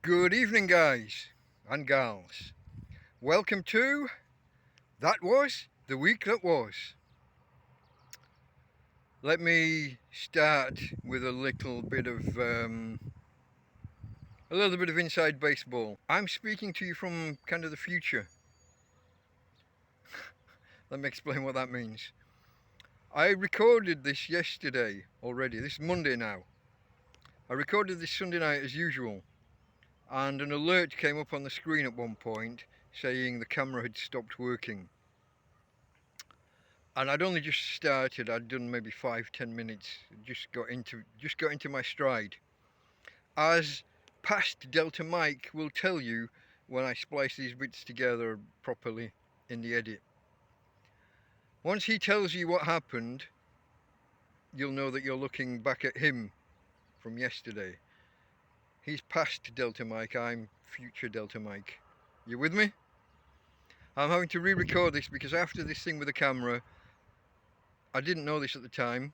Good evening, guys and gals. Welcome to That Was the Week That Was. Let me start with a little bit of inside baseball. I'm speaking to you from kind of the future. Let me explain what that means. I recorded this yesterday already. This is Monday now. I recorded this Sunday night as usual, and an alert came up on the screen at one point saying the camera had stopped working. And I'd only just started. I'd done maybe 5-10 minutes. Just got into my stride. As past Delta Mike will tell you when I splice these bits together properly in the edit. Once he tells you what happened, you'll know that you're looking back at him from yesterday. He's past Delta Mike. I'm future Delta Mike. You with me? I'm having to re-record this because after this thing with the camera, I didn't know this at the time,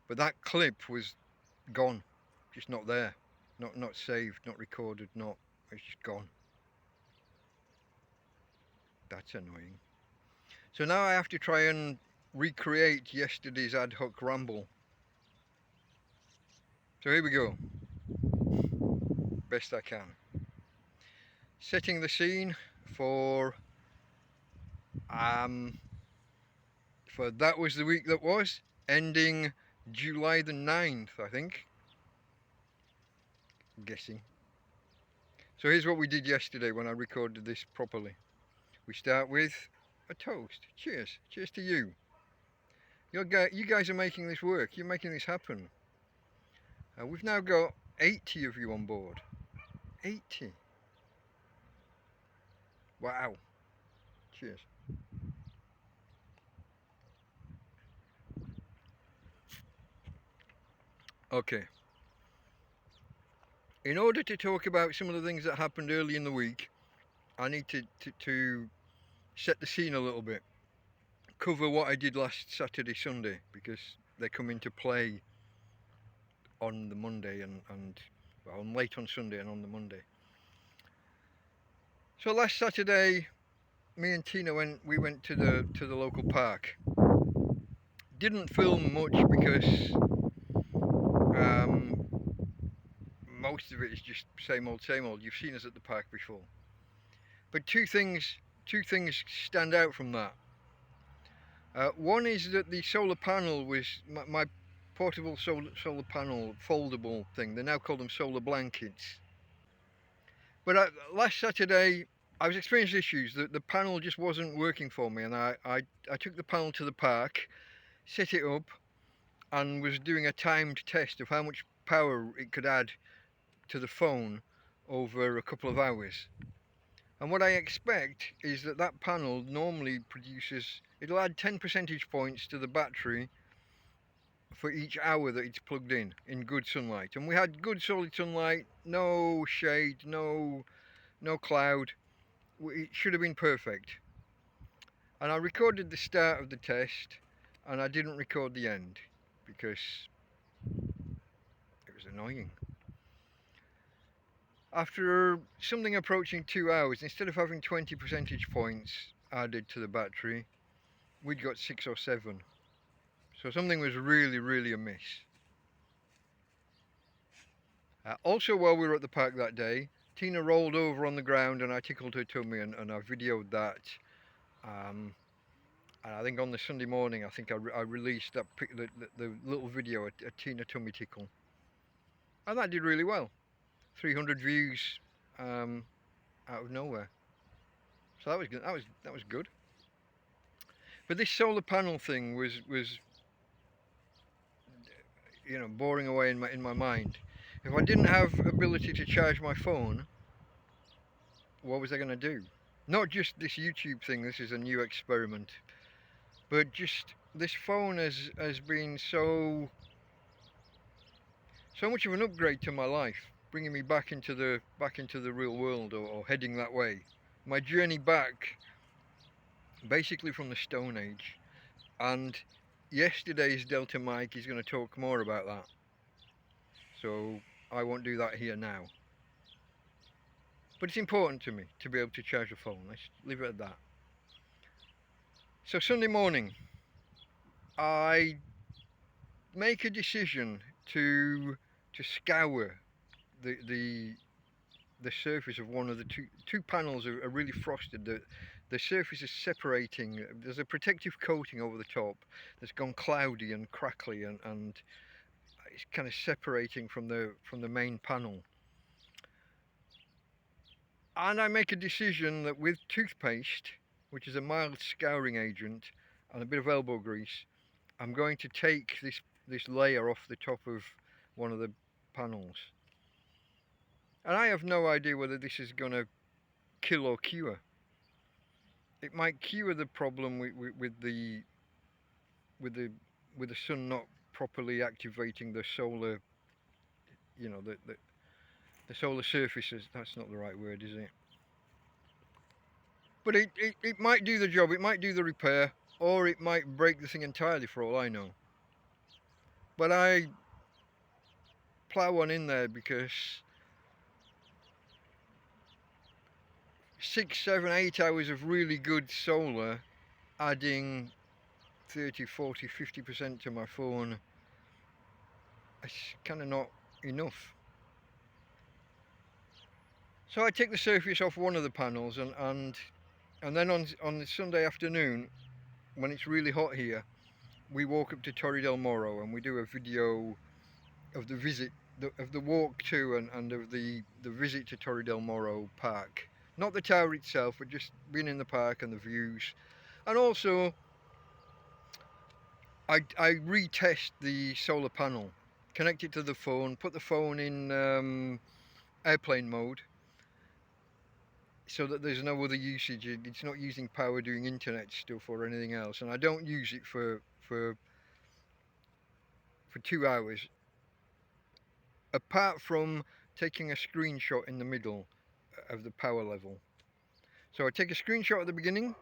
but that clip was gone, just not there, not saved, not recorded, it's just gone. That's annoying. So now I have to try and recreate yesterday's ad hoc ramble. So here we go, best I can. Setting the scene for That Was the Week That Was, ending July the 9th, I think. I'm guessing. So here's what we did yesterday when I recorded this properly. We start with a toast. Cheers. Cheers to you. You guys are making this work. You're making this happen. We've now got 80 of you on board. 80. Wow. Cheers. Okay. In order to talk about some of the things that happened early in the week, I need to set the scene a little bit. Cover what I did last Saturday, Sunday, because they come into play on the Monday and late on Sunday and on the Monday. So last Saturday, me and Tina went to the local park. Didn't film much because most of it is just same old, same old. You've seen us at the park before. But two things stand out from that. One is that the solar panel was my portable solar panel foldable thing. They now call them solar blankets. But last Saturday, I was experiencing issues. The panel just wasn't working for me, and I took the panel to the park, set it up, and was doing a timed test of how much power it could add to the phone over a couple of hours. And what I expect is that panel normally it'll add 10 percentage points to the battery for each hour that it's plugged in good sunlight. And we had good solid sunlight, no shade, no cloud. It should have been perfect. And I recorded the start of the test, and I didn't record the end because it was annoying. After something approaching 2 hours, instead of having 20 percentage points added to the battery, we'd got 6 or 7. So something was really amiss. Also, while we were at the park that day, Tina rolled over on the ground and I tickled her tummy, and I videoed that. And I think on the Sunday morning, I released the little video, a Tina tummy tickle, and that did really well. 300 views out of nowhere. So that was good. That was good. But this solar panel thing was boring away in my mind. If I didn't have ability to charge my phone, what was I going to do? Not just this YouTube thing. This is a new experiment, but just this phone has been so much of an upgrade to my life, bringing me back into the real world, or heading that way. My journey back, basically from the Stone Age, and yesterday's Delta Mike is going to talk more about that. So I won't do that here now. but it's important to me to be able to charge the phone. Let's leave it at that. So Sunday morning, I make a decision to scour the surface of one of the two panels are really frosted. The surface is separating. There's a protective coating over the top that's gone cloudy and crackly, and it's kind of separating from the main panel. And I make a decision that with toothpaste, which is a mild scouring agent, and a bit of elbow grease, I'm going to take this layer off the top of one of the panels. And I have no idea whether this is going to kill or cure. It might cure the problem with the sun not properly activating the solar, you know, the solar surfaces. That's not the right word, is it? But it might do the job. It might do the repair, or it might break the thing entirely, for all I know. But I plow one in there because 6, 7, 8 hours of really good solar, adding 30, 40, 50% to my phone, it's kind of not enough. So I take the surface off one of the panels, and then on the Sunday afternoon, when it's really hot here, we walk up to Torre del Morro and we do a video of the visit, of the walk to and of the visit to Torre del Morro Park. Not the tower itself, but just being in the park and the views. And also, I retest the solar panel, connect it to the phone, put the phone in airplane mode, so that there's no other usage. It's not using power doing internet stuff or anything else. And I don't use it for 2 hours, apart from taking a screenshot in the middle of the power level. So I take a screenshot at the beginning,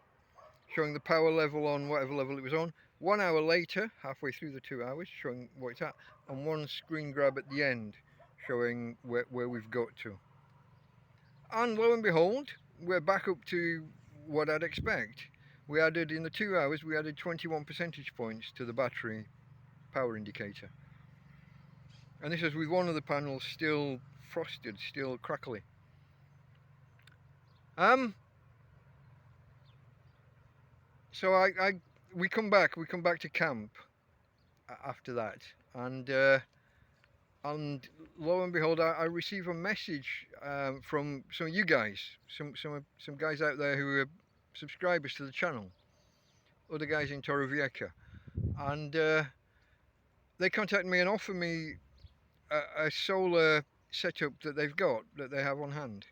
showing the power level on whatever level it was on. 1 hour later, halfway through the 2 hours, showing what it's at, and one screen grab at the end, showing where we've got to. And lo and behold, we're back up to what I'd expect. We added, in the 2 hours, we added 21 percentage points to the battery power indicator. And this is with one of the panels still frosted, still crackly. So we come back to camp after that, and lo and behold, I receive a message from some of you guys, some guys out there who are subscribers to the channel, other guys in Torrevieja, and they contact me and offer me a solar setup that they've got, that they have on hand,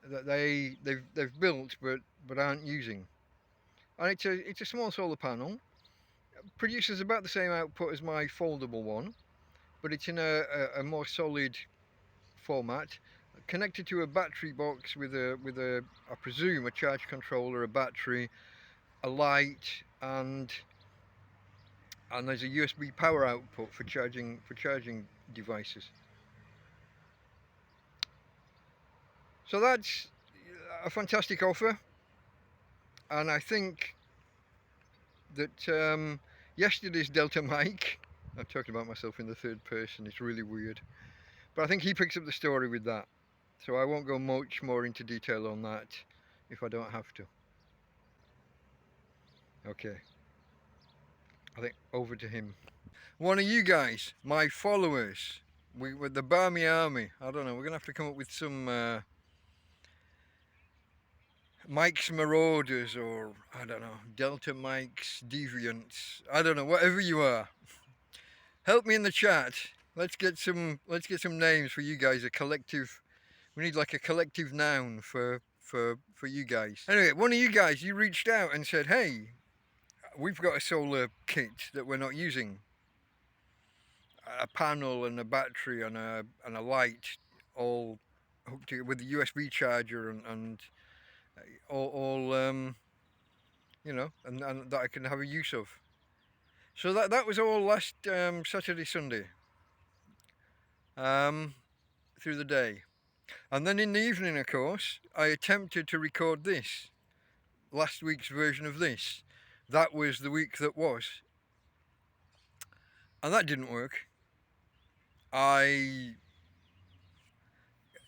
that they've built but aren't using. And it's a small solar panel, produces about the same output as my foldable one, but it's in a more solid format, connected to a battery box with a I presume a charge controller, a battery, a light, and there's a USB power output for charging devices. So that's a fantastic offer, and I think that yesterday's Delta Mike, I'm talking about myself in the third person, it's really weird, but I think he picks up the story with that, so I won't go much more into detail on that if I don't have to. Okay, I think over to him. One of you guys, my followers, with the Barmy Army, I don't know, we're gonna have to come up with some Mike's Marauders, or I don't know, Delta Mike's Deviants, I don't know, whatever you are. Help me in the chat. Let's get some names for you guys, a collective. We need like a collective noun for you guys. Anyway, one of you guys, you reached out and said, hey, we've got a solar kit that we're not using. A panel and a battery and a light, all hooked together with a USB charger and all you know, and that I can have a use of. So that was all last Saturday, Sunday, through the day. And then in the evening, of course, I attempted to record this, last week's version of this. That was the week that was. And that didn't work.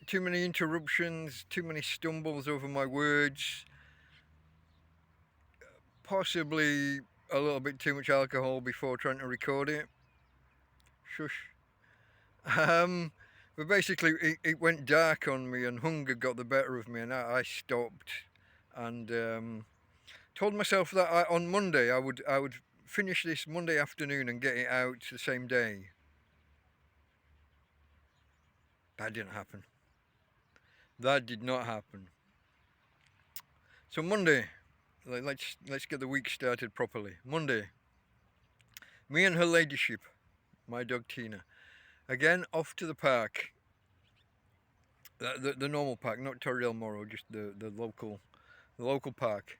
Too many interruptions, too many stumbles over my words, possibly a little bit too much alcohol before trying to record it. Shush. But basically, it went dark on me, and hunger got the better of me, and I stopped, and told myself that on Monday I would finish this Monday afternoon and get it out the same day. That didn't happen. That did not happen. So Monday, let's get the week started properly. Monday, me and her ladyship, my dog Tina, again off to the park. The normal park, not Torrevieja Moro, just the local park.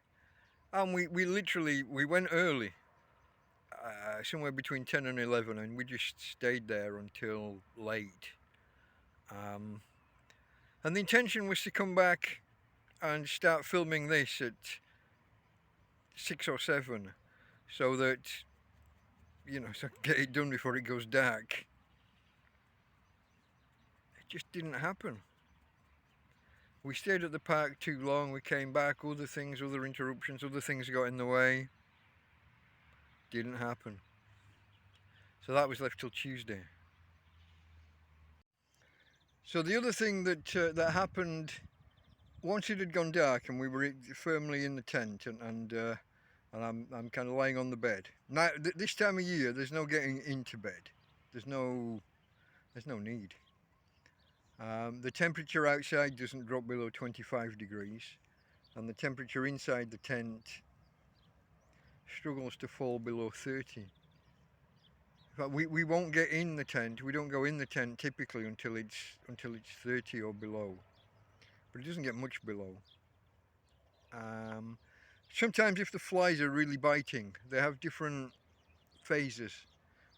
And we literally went early, somewhere between 10 and 11, and we just stayed there until late. And the intention was to come back and start filming this at 6 or 7, so that, so get it done before it goes dark. It just didn't happen. We stayed at the park too long, we came back, other interruptions, other things got in the way. Didn't happen. So that was left till Tuesday. So the other thing that happened, once it had gone dark and we were firmly in the tent, and I'm kind of lying on the bed. Now this time of year, there's no getting into bed. There's no need. The temperature outside doesn't drop below 25 degrees, and the temperature inside the tent struggles to fall below 30. In fact, we won't get in the tent. We don't go in the tent typically until it's 30 or below, but it doesn't get much below. Sometimes if the flies are really biting, they have different phases.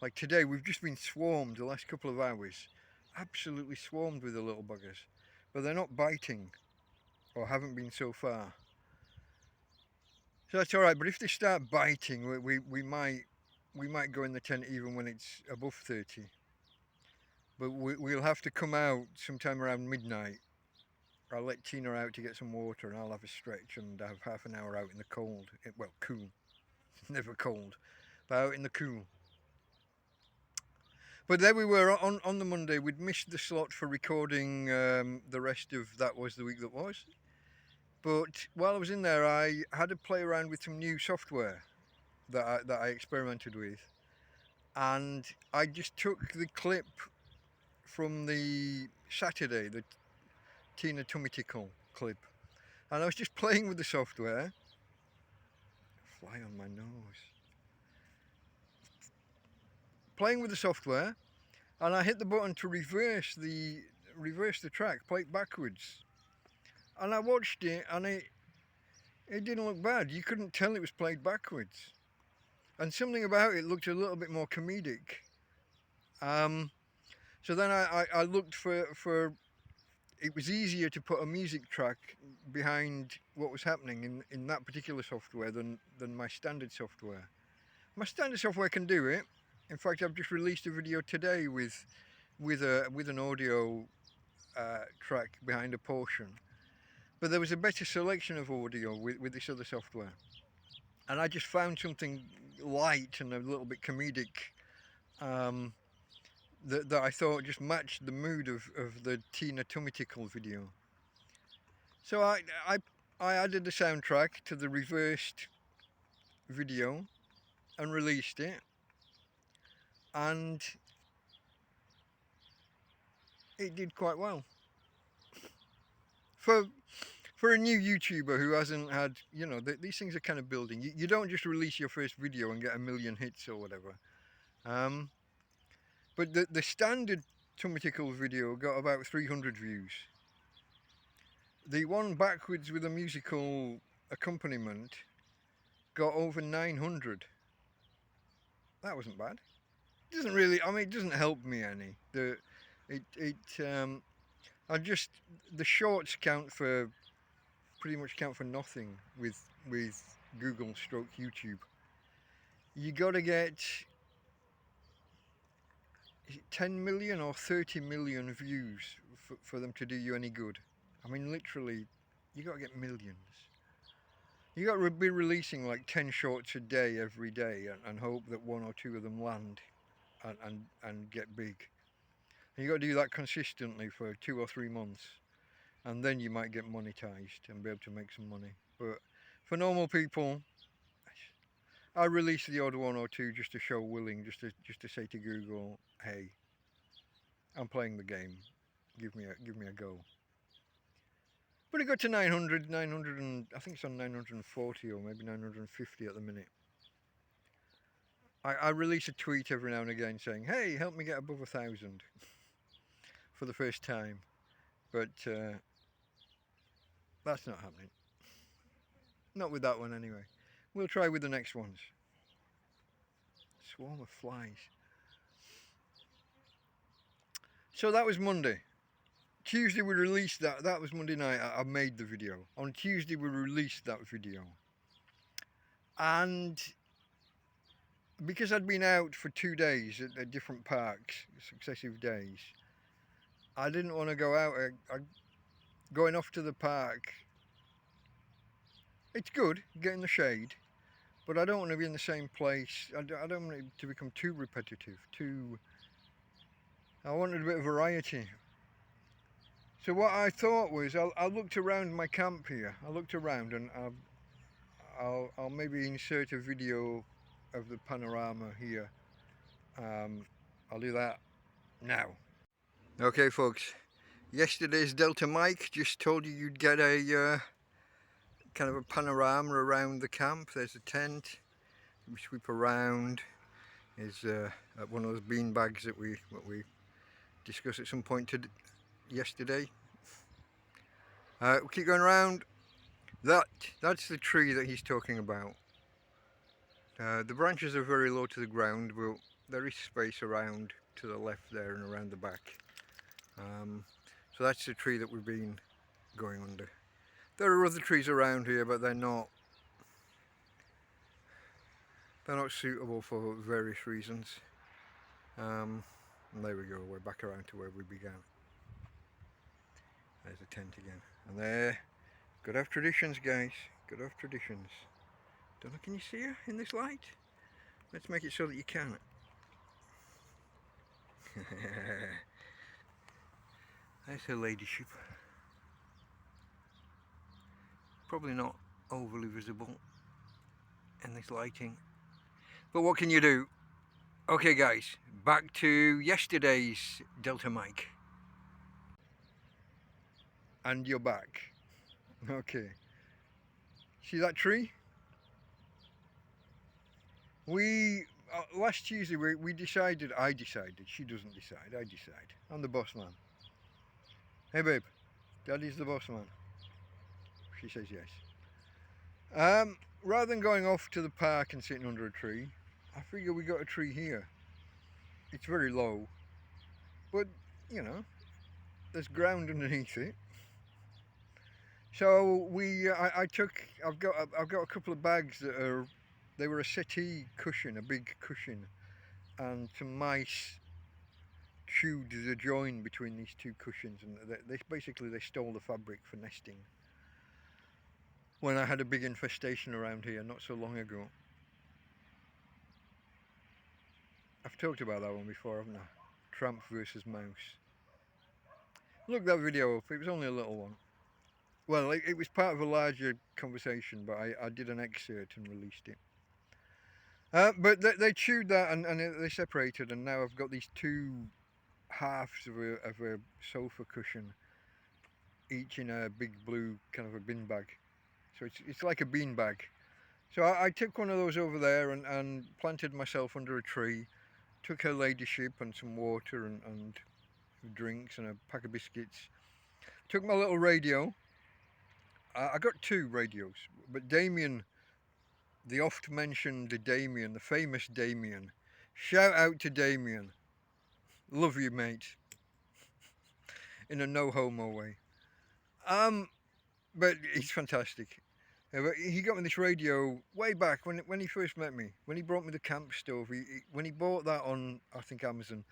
Like today, we've just been swarmed the last couple of hours. Absolutely swarmed with the little buggers, but they're not biting, or haven't been so far. So that's all right. But if they start biting, we might go in the tent even when it's above 30. But we'll have to come out sometime around midnight. I'll let Tina out to get some water, and I'll have a stretch and have half an hour out in the cold. Well, cool. Never cold, but out in the cool. But there we were on the Monday. We'd missed the slot for recording the rest of That Was the Week That Was. But while I was in there, I had to play around with some new software that I experimented with. And I just took the clip from the Saturday, the Tina Tummy Tickle clip. And I was just playing with the software. Fly on my nose. Playing with the software, and I hit the button to reverse the track, play it backwards. And I watched it, and it didn't look bad. You couldn't tell it was played backwards. And something about it looked a little bit more comedic. So then I looked for it was easier to put a music track behind what was happening in that particular software than my standard software. My standard software can do it. In fact, I've just released a video today with an audio track behind a portion. But there was a better selection of audio with this other software. And I just found something light and a little bit comedic that I thought just matched the mood of the Tina Tummy Tickle video. So I added the soundtrack to the reversed video and released it. And it did quite well. For a new YouTuber who hasn't had, these things are kind of building. You don't just release your first video and get 1 million hits or whatever. But the standard Tummy Tickle video got about 300 views. The one backwards with a musical accompaniment got over 900. That wasn't bad. It doesn't really, it doesn't help me any. the shorts pretty much count for nothing with Google stroke YouTube. You got to get 10 million or 30 million views for them to do you any good. I mean, literally, you got to get millions. You got to be releasing like 10 shorts a day every day and hope that one or two of them land and get big. And you got to do that consistently for 2 or 3 months, and then you might get monetized and be able to make some money. But for normal people, I release the odd one or two just to show willing, just to say to Google, hey, I'm playing the game. Give me a go. But it got to 900 and I think it's on 940 or maybe 950 at the minute. I release a tweet every now and again saying, hey, help me get above 1,000 for the first time. But that's not happening. Not with that one anyway. We'll try with the next ones. Swarm of flies. So that was Monday. Tuesday we released that. That was Monday night. I made the video. On Tuesday we released that video. And because I'd been out for 2 days at different parks, successive days, I didn't want to go out. Going off to the park, it's good, get in the shade, but I don't want to be in the same place. I don't want it to become too repetitive, I wanted a bit of variety. So what I thought was, I looked around my camp here. I looked around and I'll maybe insert a video of the panorama here. I'll do that now. Okay folks, yesterday's Delta Mike just told you you'd get a kind of a panorama around the camp. There's a tent. We sweep around. Is one of those bean bags that we discussed at some point yesterday. We keep going around. That's the tree that he's talking about. The branches are very low to the ground, but there is space around to the left there and around the back. So that's the tree that we've been going under. There are other trees around here, but they're not suitable for various reasons. And there we go, we're back around to where we began. There's a tent again. And there, gotta have traditions guys, gotta have traditions. Don't know, can you see her in this light? Let's make it so that you can. There's her ladyship. Probably not overly visible in this lighting, but what can you do? Okay guys, back to yesterday's Delta Mike. And you're back. Okay. See that tree? Last Tuesday we decided, I decided, she doesn't decide, I decide. I'm the boss man. Hey babe, Daddy's the boss man. She says yes. Rather than going off to the park and sitting under a tree, I figure we got a tree here. It's very low, but you know, there's ground underneath it. So I've got a couple of bags that they were a settee cushion, a big cushion, and some mice chewed the join between these two cushions, and they stole the fabric for nesting. When I had a big infestation around here not so long ago. I've talked about that one before, haven't I? Tramp versus mouse. Look that video up, it was only a little one. Well, it was part of a larger conversation, but I did an excerpt and released it. But they chewed that and they separated, and now I've got these two halves of a sofa cushion, each in a big blue kind of a bin bag. So it's like a bean bag. So I took one of those over there and planted myself under a tree, took her ladyship and some water and drinks and a pack of biscuits. Took my little radio. I got 2 radios, but Damien, the oft mentioned Damien, the famous Damien, shout out to Damien. Love you mate. in a no homo way. But he's fantastic. But he got me this radio way back when he first met me. When he brought me the camp stove, when he bought that on I think Amazon,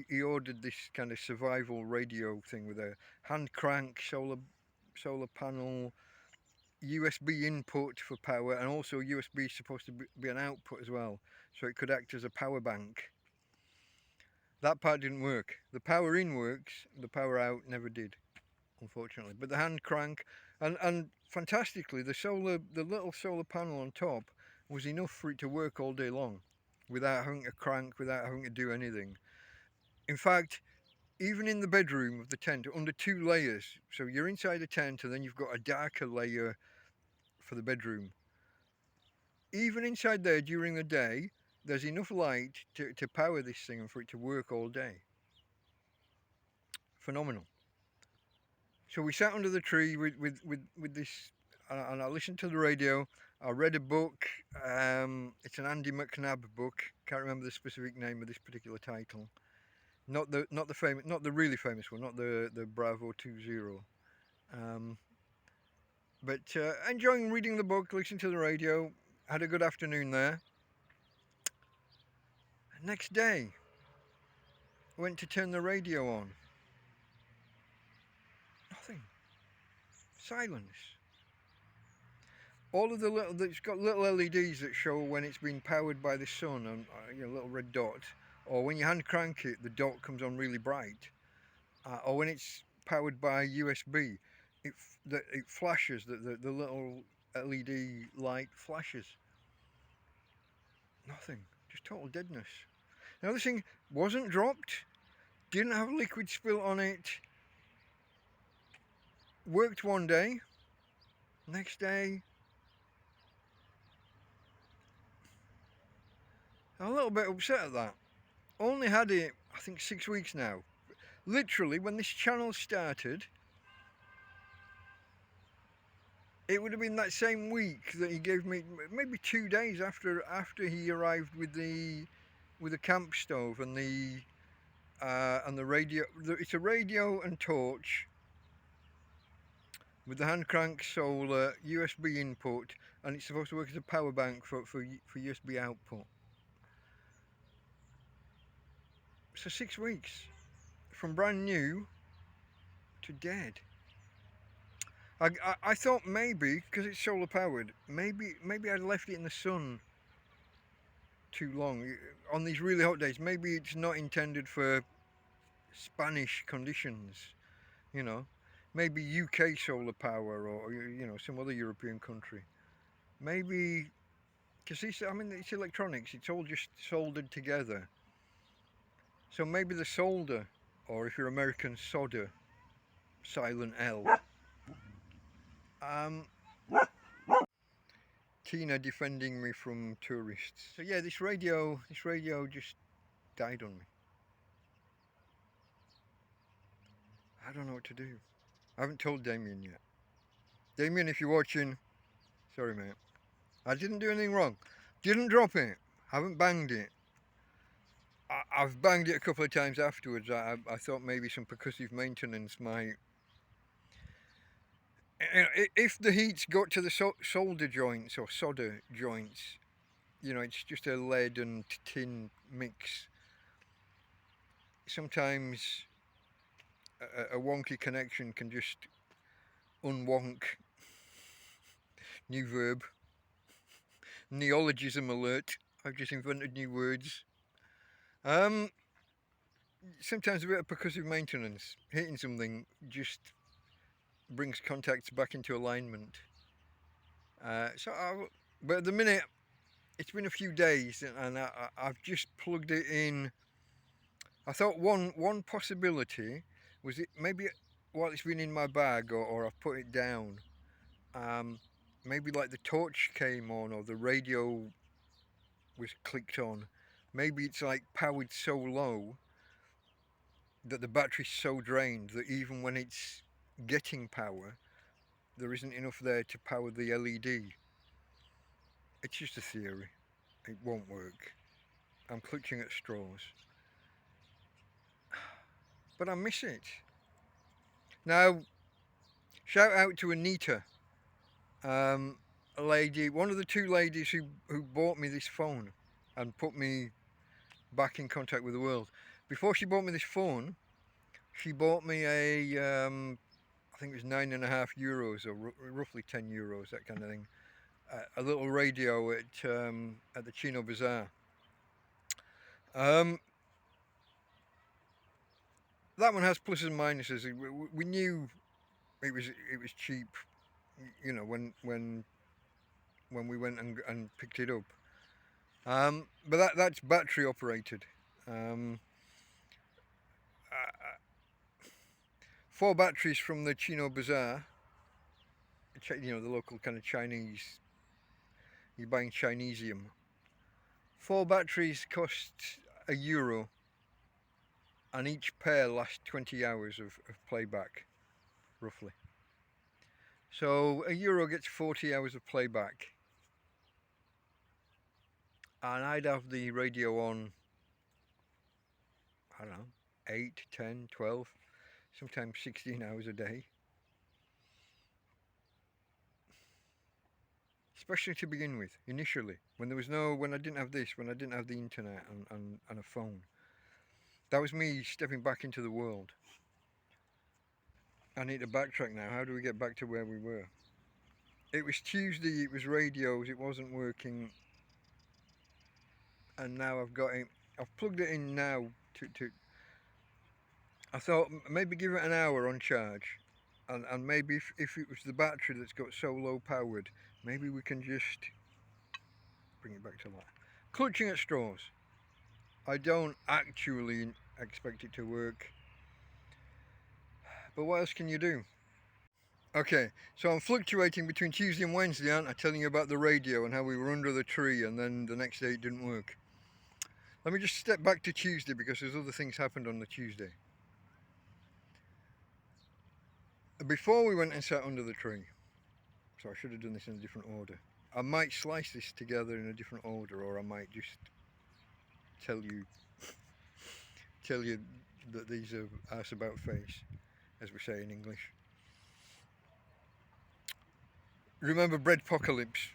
he ordered this kind of survival radio thing with a hand crank, solar panel, USB input for power, and also USB is supposed to be an output as well, so it could act as a power bank. That part didn't work. The power in works, the power out never did, unfortunately. But the hand crank, and fantastically, the little solar panel on top was enough for it to work all day long, without having to crank, without having to do anything. In fact, even in the bedroom of the tent, under 2 layers, so you're inside the tent and then you've got a darker layer for the bedroom. Even inside there during the day, there's enough light to power this thing and for it to work all day. Phenomenal. So we sat under the tree with this, and I listened to the radio. I read a book. It's an Andy McNabb book. Can't remember the specific name of this particular title. Not the famous, not the really famous one. Not the Bravo 20. But enjoying reading the book, listening to the radio. Had a good afternoon there. Next day, went to turn the radio on. Nothing. Silence. All of the it's got little LEDs that show when it's been powered by the sun, and a little red dot. Or when you hand crank it, the dot comes on really bright. Or when it's powered by USB, it flashes. The little LED light flashes. Nothing. Just total deadness. Now this thing wasn't dropped, didn't have liquid spill on it, worked one day, next day, I'm a little bit upset at that. Only had it, I think, 6 weeks now. Literally, when this channel started, it would have been that same week that he gave me, maybe 2 days after he arrived with the camp stove and the radio. It's a radio and torch with the hand crank solar USB input, and it's supposed to work as a power bank for USB output. So 6 weeks from brand new to dead. I thought maybe because it's solar powered, maybe I'd left it in the sun too long on these really hot days. Maybe it's not intended for Spanish conditions, maybe UK solar power or some other European country. Maybe because it's electronics, it's all just soldered together. So maybe the solder, or if you're American, solder, silent L. Tina defending me from tourists. So yeah, this radio just died on me. I don't know what to do. I haven't told Damien yet. Damien, if you're watching, sorry mate. I didn't do anything wrong. Didn't drop it. Haven't banged it. I've banged it a couple of times afterwards. I thought maybe some percussive maintenance might... If the heat's got to the solder joints or solder joints, it's just a lead and tin mix. Sometimes a wonky connection can just unwonk. New verb. Neologism alert. I've just invented new words. Sometimes a bit of percussive maintenance, hitting something just brings contacts back into alignment. But at the minute, it's been a few days, and I've just plugged it in. I thought one possibility was it maybe while it's been in my bag or I've put it down, maybe like the torch came on or the radio was clicked on. Maybe it's like powered so low that the battery's so drained that even when it's getting power, there isn't enough there to power the LED. It's just a theory. It won't work. I'm clutching at straws. But I miss it. Now, shout out to Anita, a lady, one of the two ladies who bought me this phone and put me back in contact with the world. Before she bought me this phone, she bought me I think it was €9.5 or roughly €10, that kind of thing. A little radio at the Chino Bazaar. That one has pluses and minuses. We knew it was cheap, you know, when we went and picked it up. But that's battery operated. Um, 4 batteries from the Chino Bazaar. You know, the local kind of Chinese. You're buying Chinesium. 4 batteries cost €1, and each pair lasts 20 hours of playback, roughly. So €1 gets 40 hours of playback. And I'd have the radio on, I don't know, 8, 10, 12, sometimes 16 hours a day. Especially to begin with, initially, when I didn't have this, when I didn't have the internet and a phone. That was me stepping back into the world. I need to backtrack now. How do we get back to where we were? It was Tuesday, it was radios, it wasn't working. And now I've got it, I've plugged it in now to I thought maybe give it an hour on charge. And maybe if it was the battery that's got so low powered, maybe we can just bring it back to life. Clutching at straws. I don't actually expect it to work. But what else can you do? Okay, so I'm fluctuating between Tuesday and Wednesday, aren't I? Telling you about the radio and how we were under the tree and then the next day it didn't work. Let me just step back to Tuesday because there's other things happened on the Tuesday. Before we went and sat under the tree, so I should have done this in a different order. I might slice this together in a different order, or I might just tell you that these are ass about face, as we say in English. Remember Breadpocalypse?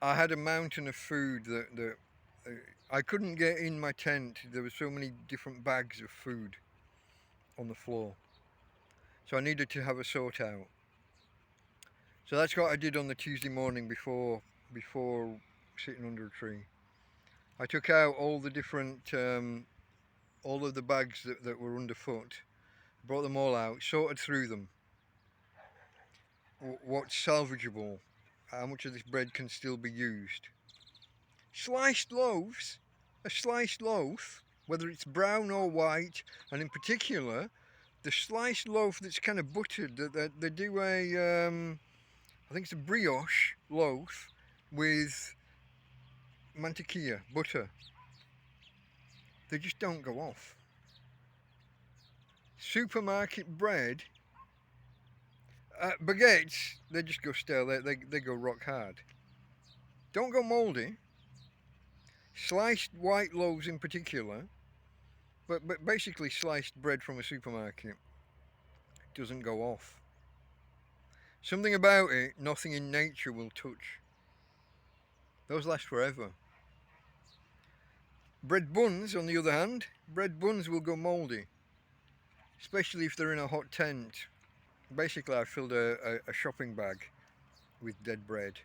I had a mountain of food that I couldn't get in my tent. There were so many different bags of food on the floor. So I needed to have a sort out. So that's what I did on the Tuesday morning before sitting under a tree. I took out all the different, all of the bags that were underfoot, brought them all out, sorted through them. What's salvageable, how much of this bread can still be used. Sliced loaves, a sliced loaf, whether it's brown or white, and in particular, the sliced loaf that's kind of buttered, they do I think it's a brioche loaf with mantequilla, butter. They just don't go off. Supermarket bread, baguettes, they just go stale, they go rock hard. Don't go mouldy. Sliced white loaves in particular, but basically sliced bread from a supermarket doesn't go off. Something about it, nothing in nature will touch. Those last forever. Bread buns, on the other hand, bread buns will go mouldy, especially if they're in a hot tent. Basically, I filled a shopping bag with dead bread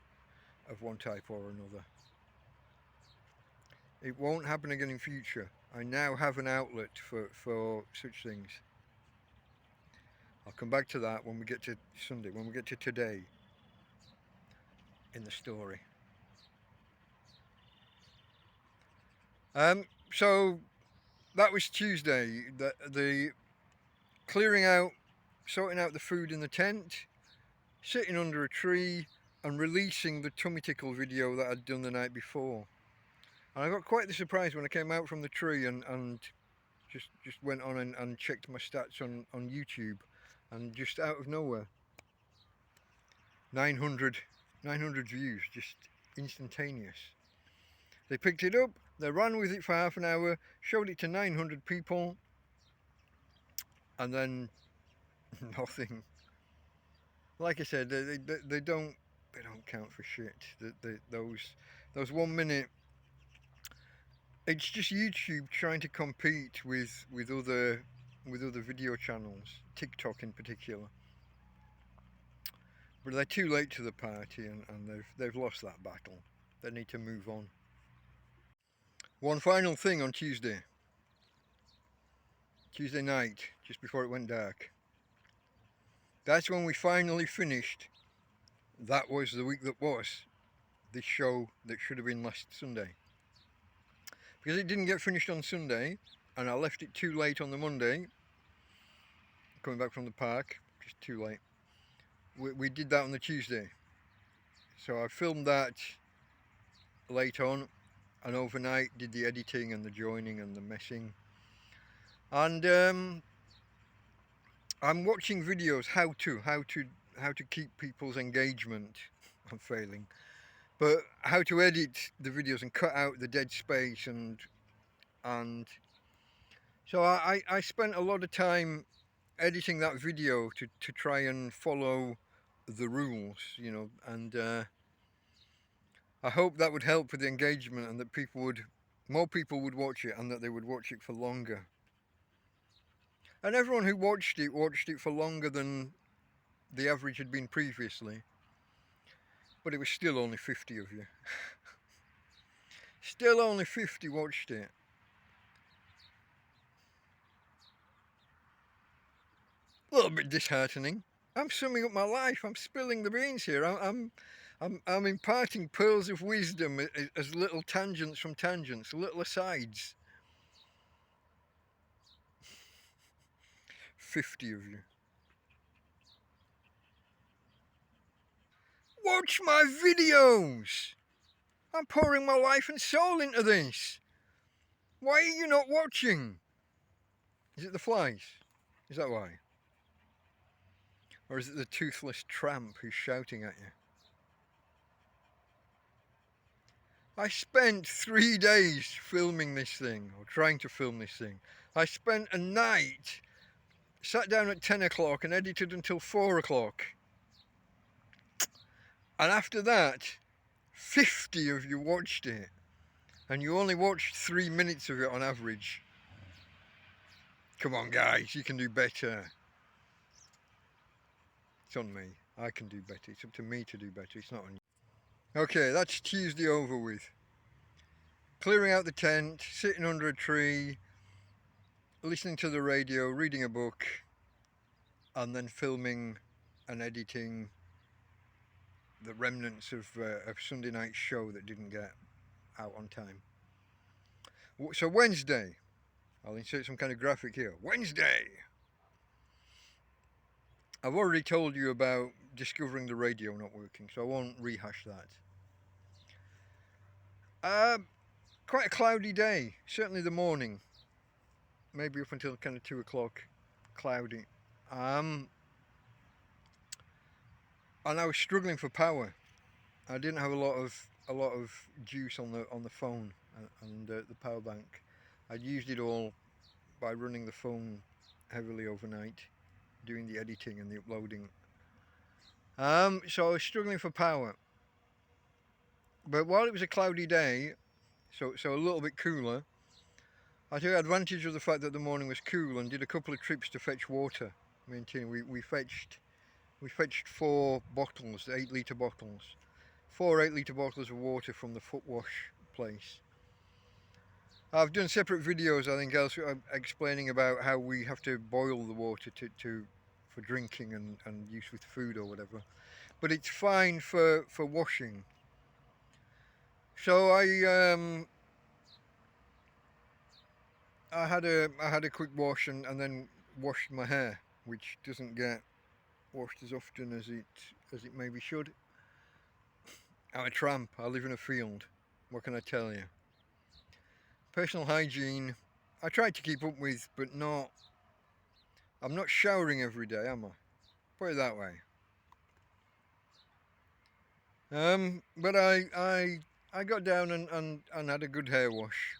of one type or another. It won't happen again in future. I now have an outlet for such things. I'll come back to that when we get to Sunday, when we get to today in the story. So that was Tuesday. The clearing out, sorting out the food in the tent, sitting under a tree, and releasing the tummy tickle video that I'd done the night before. And I got quite the surprise when I came out from the tree and just went on and checked my stats on YouTube, and just out of nowhere, 900 views, just instantaneous. They picked it up, They ran with it for half an hour, showed it to 900 people, and then nothing. Like I said, they don't count for shit. Those 1 minute. It's just YouTube trying to compete with other video channels, TikTok in particular. But they're too late to the party, and they've lost that battle. They need to move on. One final thing on Tuesday night, just before it went dark. That's when we finally finished. That was the week that was. This show that should have been last Sunday. Because it didn't get finished on Sunday, and I left it too late on the Monday, coming back from the park, just too late. We did that on the Tuesday. So I filmed that late on, and overnight did the editing and the joining and the messing. And I'm watching videos how to keep people's engagement. I'm failing. But how to edit the videos and cut out the dead space and so I spent a lot of time editing that video to try and follow the rules, you know, and I hope that would help with the engagement and that more people would watch it, and that they would watch it for longer. And everyone who watched it for longer than the average had been previously. But it was still only 50 of you. Still only 50 watched it. A little bit disheartening. I'm summing up my life. I'm spilling the beans here. I'm imparting pearls of wisdom as little tangents from tangents, little asides. 50 of you. Watch my videos! I'm pouring my life and soul into this. Why are you not watching? Is it the flies? Is that why? Or is it the toothless tramp who's shouting at you? I spent 3 days filming this thing, or trying to film this thing. I spent a night, sat down at 10 o'clock and edited until 4 o'clock. And after that, 50 of you watched it. And you only watched 3 minutes of it on average. Come on guys, you can do better. It's on me. I can do better. It's up to me to do better. It's not on you. Okay, that's Tuesday over with. Clearing out the tent, sitting under a tree, listening to the radio, reading a book, and then filming and editing the remnants of Sunday night's show that didn't get out on time. So Wednesday, I'll insert some kind of graphic here. Wednesday! I've already told you about discovering the radio not working, so I won't rehash that. Quite a cloudy day, certainly the morning. Maybe up until kind of 2 o'clock, cloudy. And I was struggling for power. I didn't have a lot of juice on the phone and the power bank. I'd used it all by running the phone heavily overnight, doing the editing and the uploading. So I was struggling for power. But while it was a cloudy day, so a little bit cooler, I took advantage of the fact that the morning was cool and did a couple of trips to fetch water. Me and Tina, we fetched 4 bottles, 8-litre bottles. 4 8-litre bottles of water from the foot wash place. I've done separate videos, I think, elsewhere, explaining about how we have to boil the water for drinking and use with food or whatever. But it's fine for washing. So I had a quick wash and then washed my hair, which doesn't get washed as often as it maybe should. I'm a tramp. I live in a field. What can I tell you? Personal hygiene, I try to keep up with, but I'm not showering every day, am I? Put it that way. But I I got down and had a good hair wash.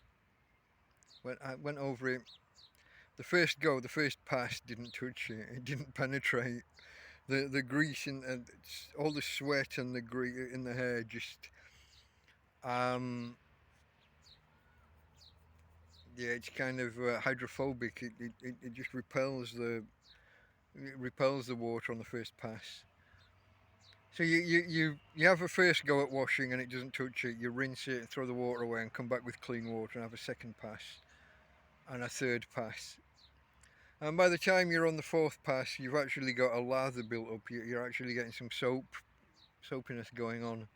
I went over it. The first go, the first pass didn't touch it. It didn't penetrate. The grease and all the sweat and the grease in the hair just um yeah, it's kind of hydrophobic. It just repels the water on the first pass. So you have a first go at washing and it doesn't touch it. You rinse it, throw the water away, and come back with clean water and have a second pass and a third pass. And by the time you're on the fourth pass, you've actually got a lather built up. You're actually getting some soapiness going on.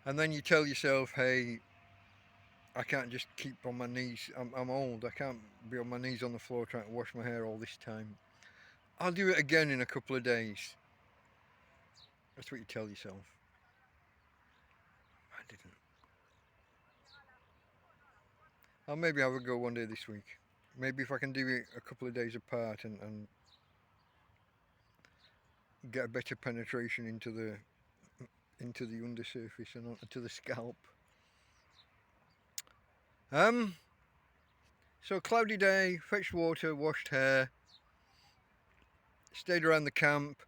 And then you tell yourself, hey, I can't just keep on my knees. I'm old. I can't be on my knees on the floor trying to wash my hair all this time. I'll do it again in a couple of days. That's what you tell yourself. I didn't. I'll maybe have a go one day this week. Maybe if I can do it a couple of days apart and get a better penetration into the undersurface and onto the scalp. So cloudy day, fetched water, washed hair, stayed around the camp,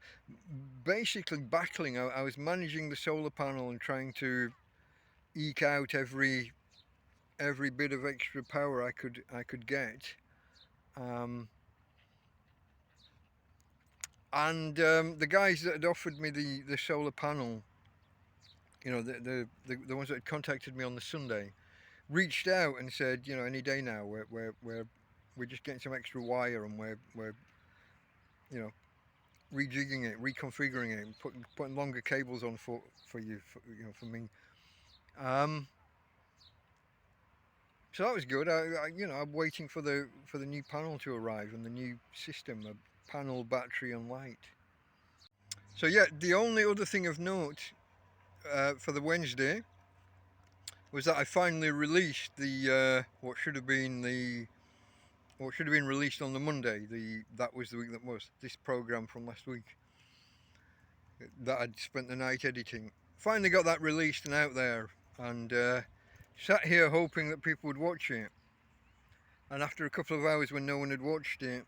basically battling. I was managing the solar panel and trying to eke out every bit of extra power I could get. The guys that had offered me the solar panel, you know, the ones that had contacted me on the Sunday, reached out and said, you know, any day now we're just getting some extra wire and we're you know, rejigging it, reconfiguring it, putting longer cables on for you, you know, for me. So that was good. You know, I'm waiting for the new panel to arrive and the new system, a panel, battery, and light. So yeah, the only other thing of note for the Wednesday was that I finally released the what should have been released on the Monday. That was the week that was this program from last week that I'd spent the night editing. Finally got that released and out there, and sat here hoping that people would watch it. And after a couple of hours when no one had watched it,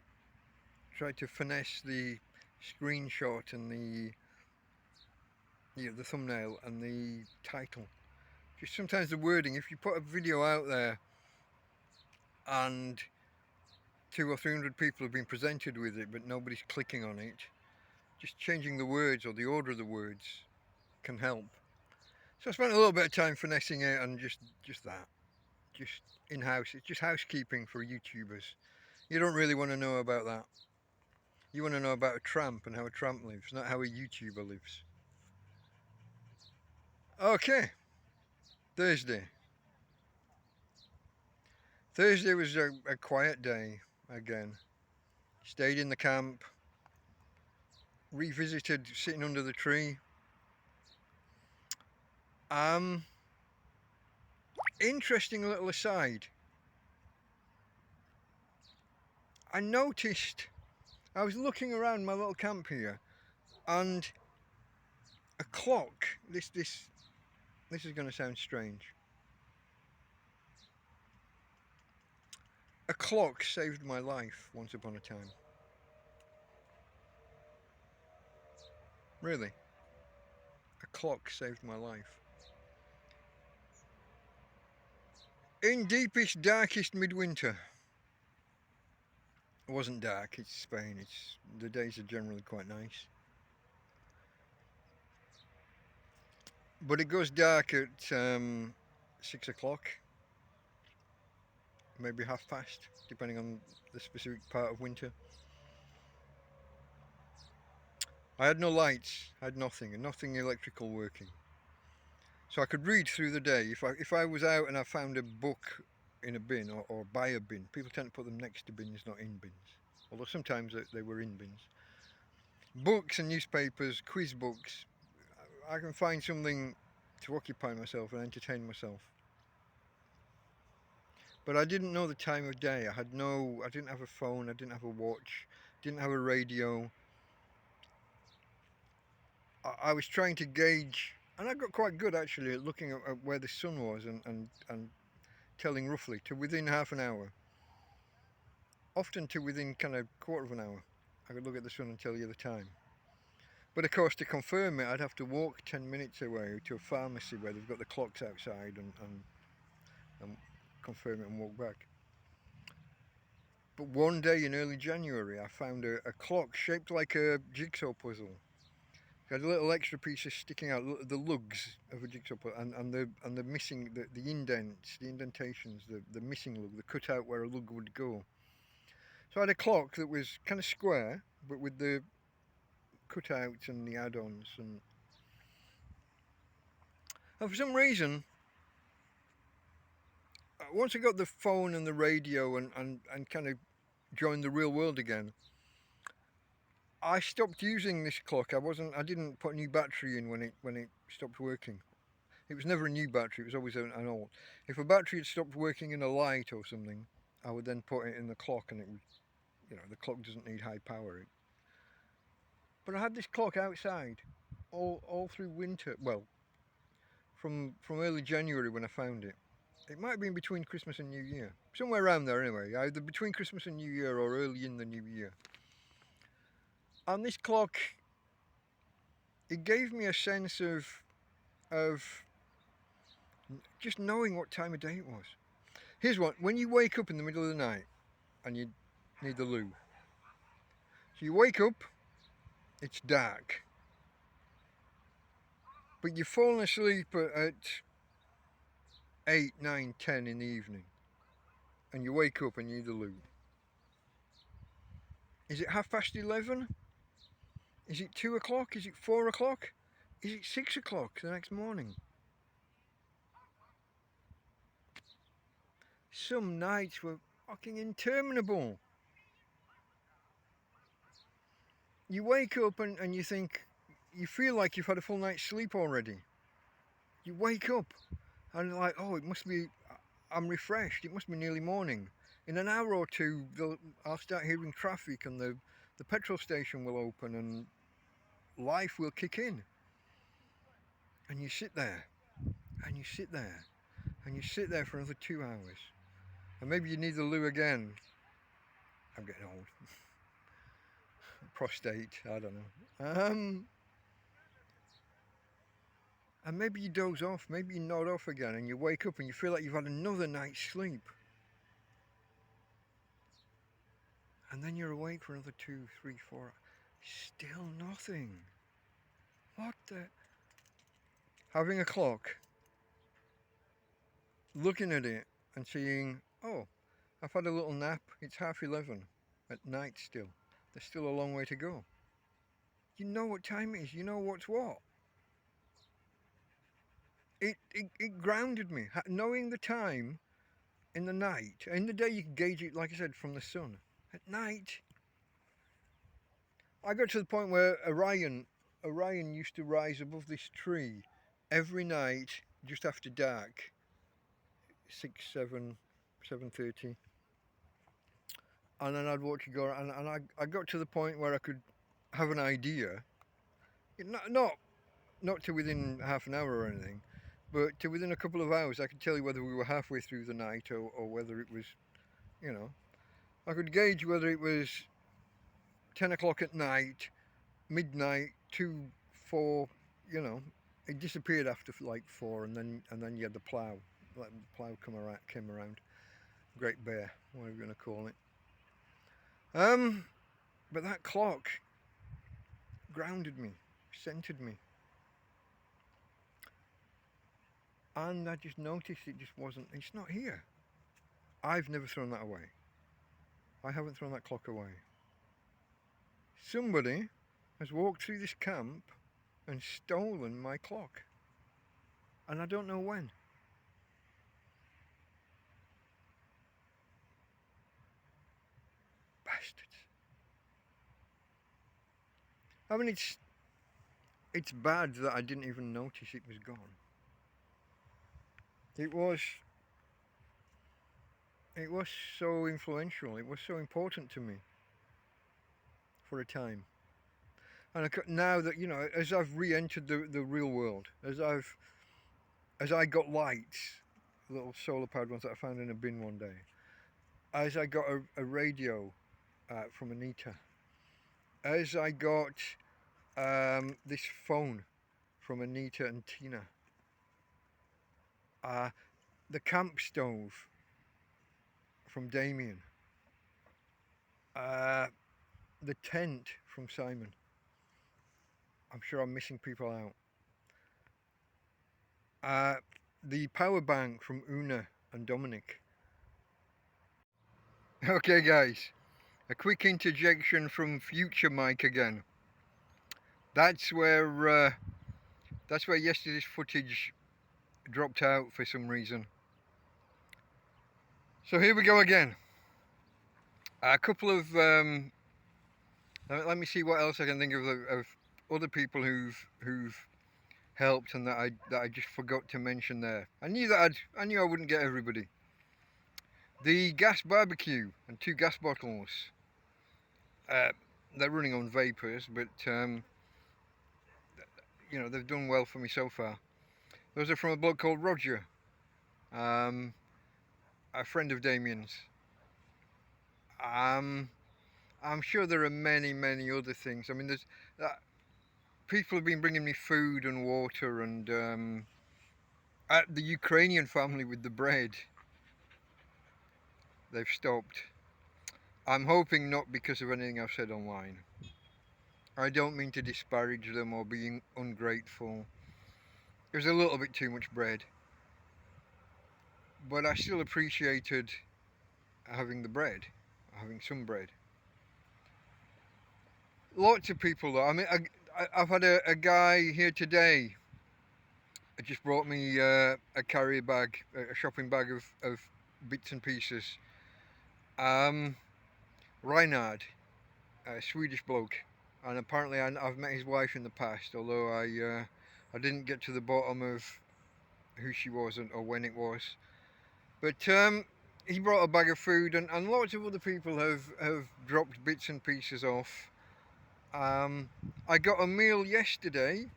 tried to finesse the screenshot and the thumbnail and the title. Just sometimes the wording, if you put a video out there and 200 or 300 people have been presented with it but nobody's clicking on it, just changing the words or the order of the words can help. So I spent a little bit of time finessing it and just that. Just in-house. It's just housekeeping for YouTubers. You don't really want to know about that. You want to know about a tramp and how a tramp lives, not how a YouTuber lives. Okay. Thursday. Thursday was a quiet day again. Stayed in the camp. Revisited sitting under the tree. Interesting little aside. I noticed, I was looking around my little camp here, and a clock. This is going to sound strange. A clock saved my life once upon a time. Really. A clock saved my life. In deepest, darkest midwinter. It wasn't dark, it's Spain. The days are generally quite nice. But it goes dark at 6 o'clock. Maybe past, depending on the specific part of winter. I had no lights, I had nothing, and nothing electrical working. So I could read through the day. If I was out and I found a book in a bin or by a bin, people tend to put them next to bins, not in bins. Although sometimes they were in bins. Books and newspapers, quiz books. I can find something to occupy myself and entertain myself. But I didn't know the time of day. I didn't have a phone, I didn't have a watch, didn't have a radio. I was trying to gauge And I got quite good actually at looking at where the sun was and telling roughly to within half an hour, often to within kind of quarter of an hour. I could look at the sun and tell you the time. But of course, to confirm it, I'd have to walk 10 minutes away to a pharmacy where they've got the clocks outside and confirm it and walk back. But one day in early January, I found a clock shaped like a jigsaw puzzle. It had a little extra pieces sticking out, the lugs of a jigsaw puzzle, and the missing, the indents, the indentations, the missing lug, the cutout where a lug would go. So I had a clock that was kind of square, but with the cutouts and the add-ons, and for some reason, once I got the phone and the radio and kind of joined the real world again, I stopped using this clock. I didn't put a new battery in when it stopped working. It was never a new battery, it was always an old. If a battery had stopped working in a light or something, I would then put it in the clock, and it would, the clock doesn't need high power. But I had this clock outside all through winter. Well, from early January when I found it. It might have been between Christmas and New Year. Somewhere around there anyway, either between Christmas and New Year or early in the New Year. And this clock, it gave me a sense of just knowing what time of day it was. Here's one. When you wake up in the middle of the night and you need the loo. So you wake up, it's dark. But you've fallen asleep at 8, 9, 10 in the evening. And you wake up and you need the loo. Is it 11:30? Is it 2 o'clock? Is it 4 o'clock? Is it 6 o'clock the next morning? Some nights were fucking interminable. You wake up and you think, you feel like you've had a full night's sleep already. You wake up and like, oh, it must be, I'm refreshed, it must be nearly morning. In an hour or two, I'll start hearing traffic and the petrol station will open and life will kick in. And you sit there, and you sit there, and you sit there for another 2 hours. And maybe you need the loo again. I'm getting old. Prostate, I don't know. And maybe you doze off, maybe you nod off again, and you wake up and you feel like you've had another night's sleep. And then you're awake for another 2, 3, 4. Still nothing. What the? Having a clock, looking at it and seeing, oh, I've had a little nap, it's 11:30 at night still. There's still a long way to go. You know what time it is, you know what's what. It grounded me, knowing the time in the night. In the day you can gauge it, like I said, from the sun. At night, I got to the point where Orion used to rise above this tree every night just after dark, 6, 7, 7:30. And then I'd watch it go, and I got to the point where I could have an idea, not to within half an hour or anything, but to within a couple of hours. I could tell you whether we were halfway through the night or whether it was, I could gauge whether it was 10 o'clock at night, midnight, 2, 4, It disappeared after like 4, and then you had the plough. Like the plough came around. Great Bear, what are we going to call it? But that clock grounded me, centered me. And I just noticed it's not here. I've never thrown that away. I haven't thrown that clock away. Somebody has walked through this camp and stolen my clock. And I don't know when. Bastards. I mean, it's bad that I didn't even notice it was gone. It was so influential, it was so important to me for a time. And now that, you know, as I've re-entered the real world, as I got lights, little solar powered ones that I found in a bin one day, as I got a radio from Anita, as I got this phone from Anita and Tina, uh, the camp stove from Damien, uh, the tent from Simon. I'm sure I'm missing people out. The power bank from Una and Dominic. Okay, guys, a quick interjection from future Mike again. That's where yesterday's footage dropped out for some reason. So here we go again. A couple of let me see what else I can think of other people who've helped and that I just forgot to mention there. I knew I wouldn't get everybody. The gas barbecue and 2 gas bottles. They're running on vapors, but you know, they've done well for me so far. Those are from a bloke called Roger, a friend of Damien's. I'm sure there are many other things. I mean, there's people have been bringing me food and water, and the Ukrainian family with the bread, they've stopped. I'm hoping not because of anything I've said online. I don't mean to disparage them or being ungrateful. It was a little bit too much bread, but I still appreciated having the bread, having some bread. Lots of people though. I mean, I've had a guy here today. It just brought me a carrier bag, a shopping bag of bits and pieces. Reinhard, a Swedish bloke, and apparently I've met his wife in the past, although I didn't get to the bottom of who she was or when it was. But he brought a bag of food, and lots of other people have dropped bits and pieces off. I got a meal yesterday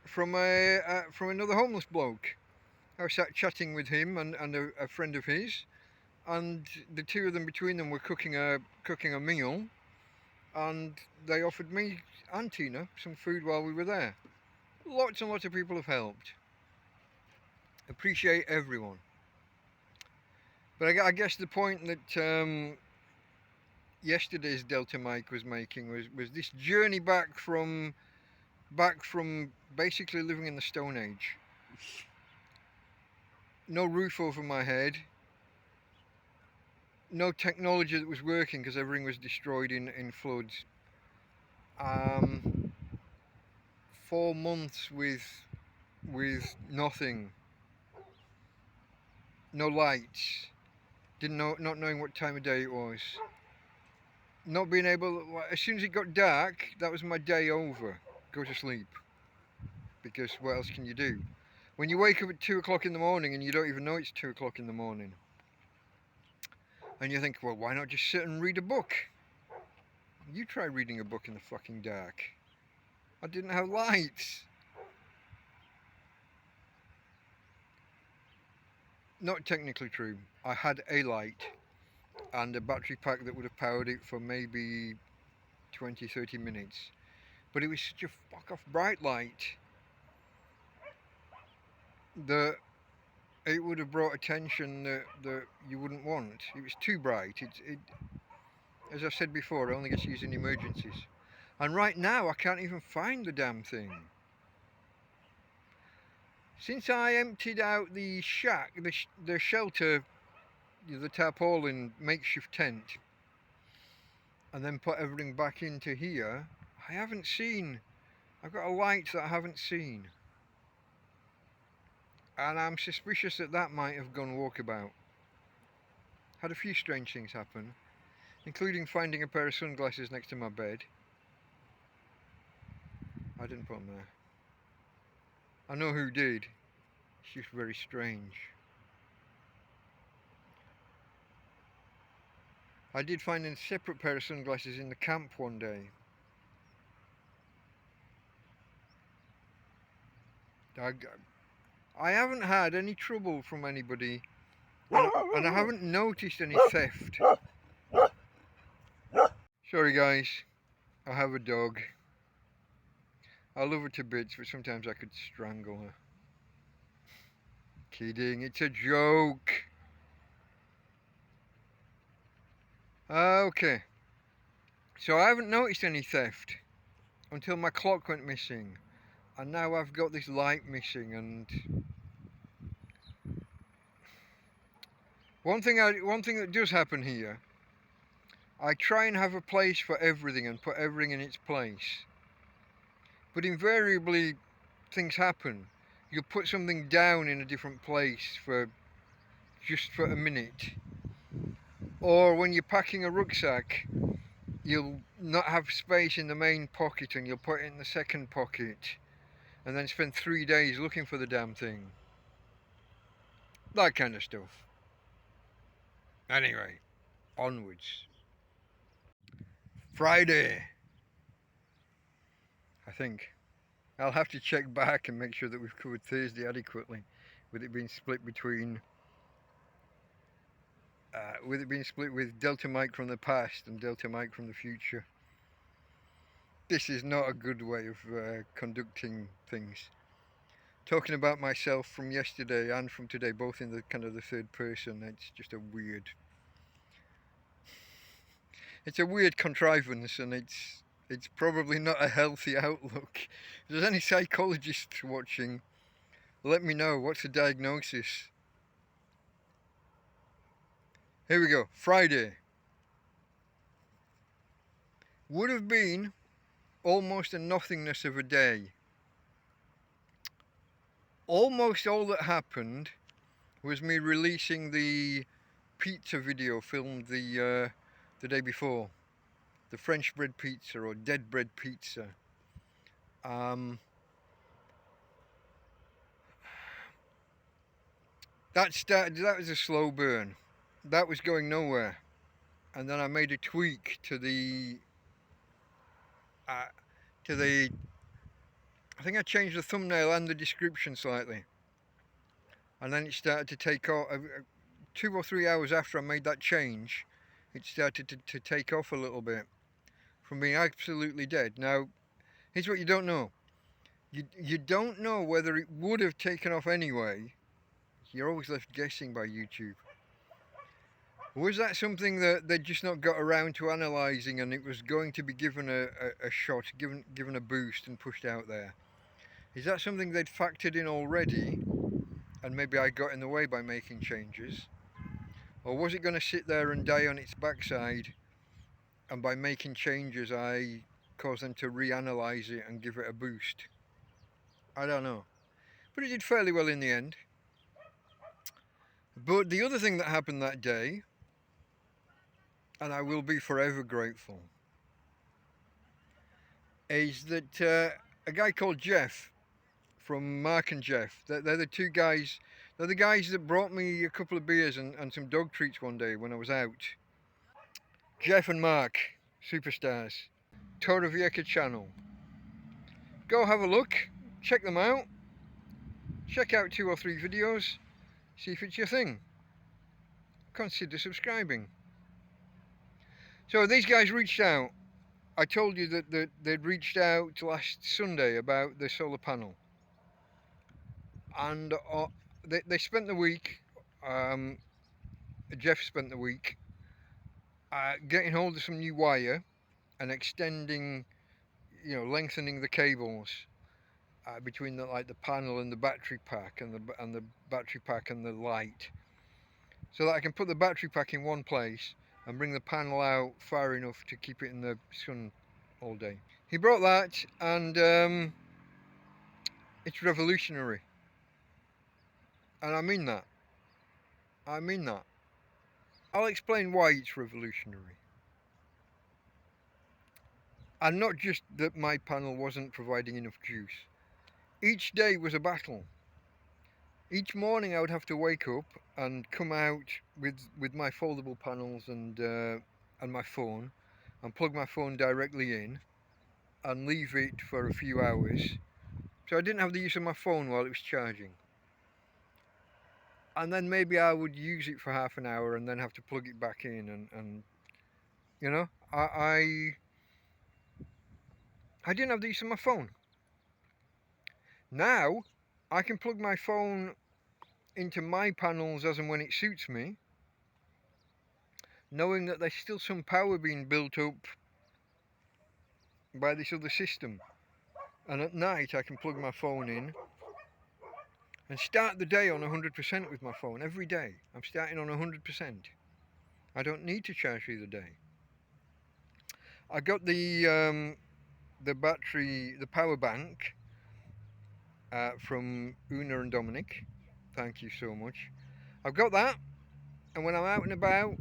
from another homeless bloke. I was sat chatting with him and a friend of his, and the two of them between them were cooking a meal, and they offered me and Tina some food while we were there. Lots and lots of people have helped. Appreciate everyone. But I guess the point that yesterday's Delta Mike was making was this journey back from basically living in the Stone Age. No roof over my head. No technology that was working because everything was destroyed in floods. 4 months with nothing. No lights. Not knowing what time of day it was. Not being able, as soon as it got dark, that was my day over. Go to sleep. Because what else can you do? When you wake up at 2 o'clock in the morning and you don't even know it's 2 o'clock in the morning, and you think, well, why not just sit and read a book? You try reading a book in the fucking dark. I didn't have lights. Not technically true. I had a light and a battery pack that would have powered it for maybe 20-30 minutes. But it was such a fuck off bright light that it would have brought attention that you wouldn't want. It was too bright. It as I've said before, it only gets used in emergencies. And right now I can't even find the damn thing. Since I emptied out the shack, the shelter, the tarpaulin makeshift tent, and then put everything back into here, I've got a light that I haven't seen. And I'm suspicious that might have gone walkabout. Had a few strange things happen, including finding a pair of sunglasses next to my bed. I didn't put them there. I know who did. It's just very strange. I did find a separate pair of sunglasses in the camp one day. I haven't had any trouble from anybody, and I haven't noticed any theft. Sorry guys, I have a dog. I love her to bits, but sometimes I could strangle her. Kidding, it's a joke. Okay, so I haven't noticed any theft until my clock went missing, and now I've got this light missing. And one thing that does happen here, I try and have a place for everything and put everything in its place, but invariably things happen. You'll put something down in a different place just for a minute, or when you're packing a rucksack, you'll not have space in the main pocket and you'll put it in the second pocket and then spend 3 days looking for the damn thing. That kind of stuff. Anyway, onwards. Friday, I think. I'll have to check back and make sure that we've covered Thursday adequately, with it being split between with DeltaMike from the past and DeltaMike from the future. This is not a good way of conducting things. Talking about myself from yesterday and from today, both in the kind of the third person, it's just a weird contrivance, and it's probably not a healthy outlook. If there's any psychologists watching, let me know. What's the diagnosis? Here we go. Friday. Would have been almost a nothingness of a day. Almost all that happened was me releasing the pizza video filmed the day before. The French bread pizza, or dead bread pizza. That was a slow burn. That was going nowhere. And then I made a tweak to the I think I changed the thumbnail and the description slightly. And then it started to take off. 2 or 3 hours after I made that change, it started to take off a little bit from being absolutely dead. Now, here's what you don't know. You don't know whether it would have taken off anyway. You're always left guessing by YouTube. Was that something that they'd just not got around to analysing, and it was going to be given a shot, given a boost and pushed out there? Is that something they'd factored in already, and maybe I got in the way by making changes? Or was it going to sit there and die on its backside, and by making changes I caused them to reanalyse it and give it a boost? I don't know. But it did fairly well in the end. But the other thing that happened that day, and I will be forever grateful, is that a guy called Jeff from Mark and Jeff, they're the two guys, they're the guys that brought me a couple of beers and some dog treats one day when I was out. Jeff and Mark, superstars. Torrevieja channel. Go have a look, check them out, check out 2 or 3 videos, see if it's your thing. Consider subscribing. So these guys reached out. I told you that they'd reached out last Sunday about the solar panel. And they spent the week, Jeff spent the week, getting hold of some new wire and extending, lengthening the cables between the panel and the battery pack, and the battery pack and the light, so that I can put the battery pack in one place and bring the panel out far enough to keep it in the sun all day. He brought that, and it's revolutionary. And I mean that. I'll explain why it's revolutionary. And not just that my panel wasn't providing enough juice. Each day was a battle. Each morning I would have to wake up and come out with my foldable panels and my phone, and plug my phone directly in and leave it for a few hours So I didn't have the use of my phone while it was charging. And then maybe I would use it for half an hour and then have to plug it back in and you know, I didn't have the use of my phone. Now I can plug my phone into my panels as and when it suits me, knowing that there's still some power being built up by this other system. And at night I can plug my phone in and start the day on 100% with my phone. Every day I'm starting on 100%. I don't need to charge through the day. I got the battery, the power bank from Una and Dominic. Thank you so much. I've got that, and when I'm out and about,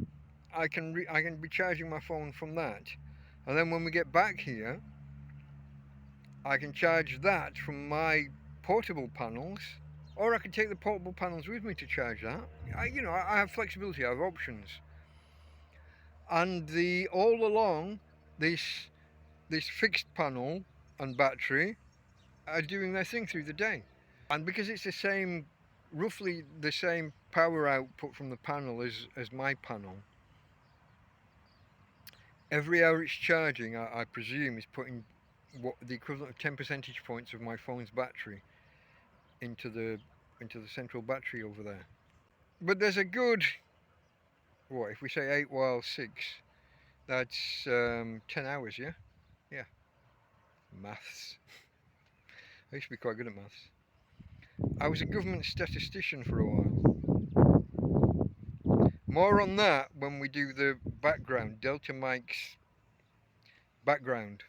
I can be charging my phone from that. And then when we get back here, I can charge that from my portable panels, or I can take the portable panels with me to charge that. I have flexibility. I have options. And all along this fixed panel and battery are doing their thing through the day. And because it's roughly the same power output from the panel as my panel, every hour it's charging, I presume, is putting what the equivalent of 10 percentage points of my phone's battery into the central battery over there. But there's a good, what, if we say 8 while 6, that's 10 hours, yeah? Yeah. Maths. I used to be quite good at maths. I was a government statistician for a while. More on that when we do the background, Delta Mike's background.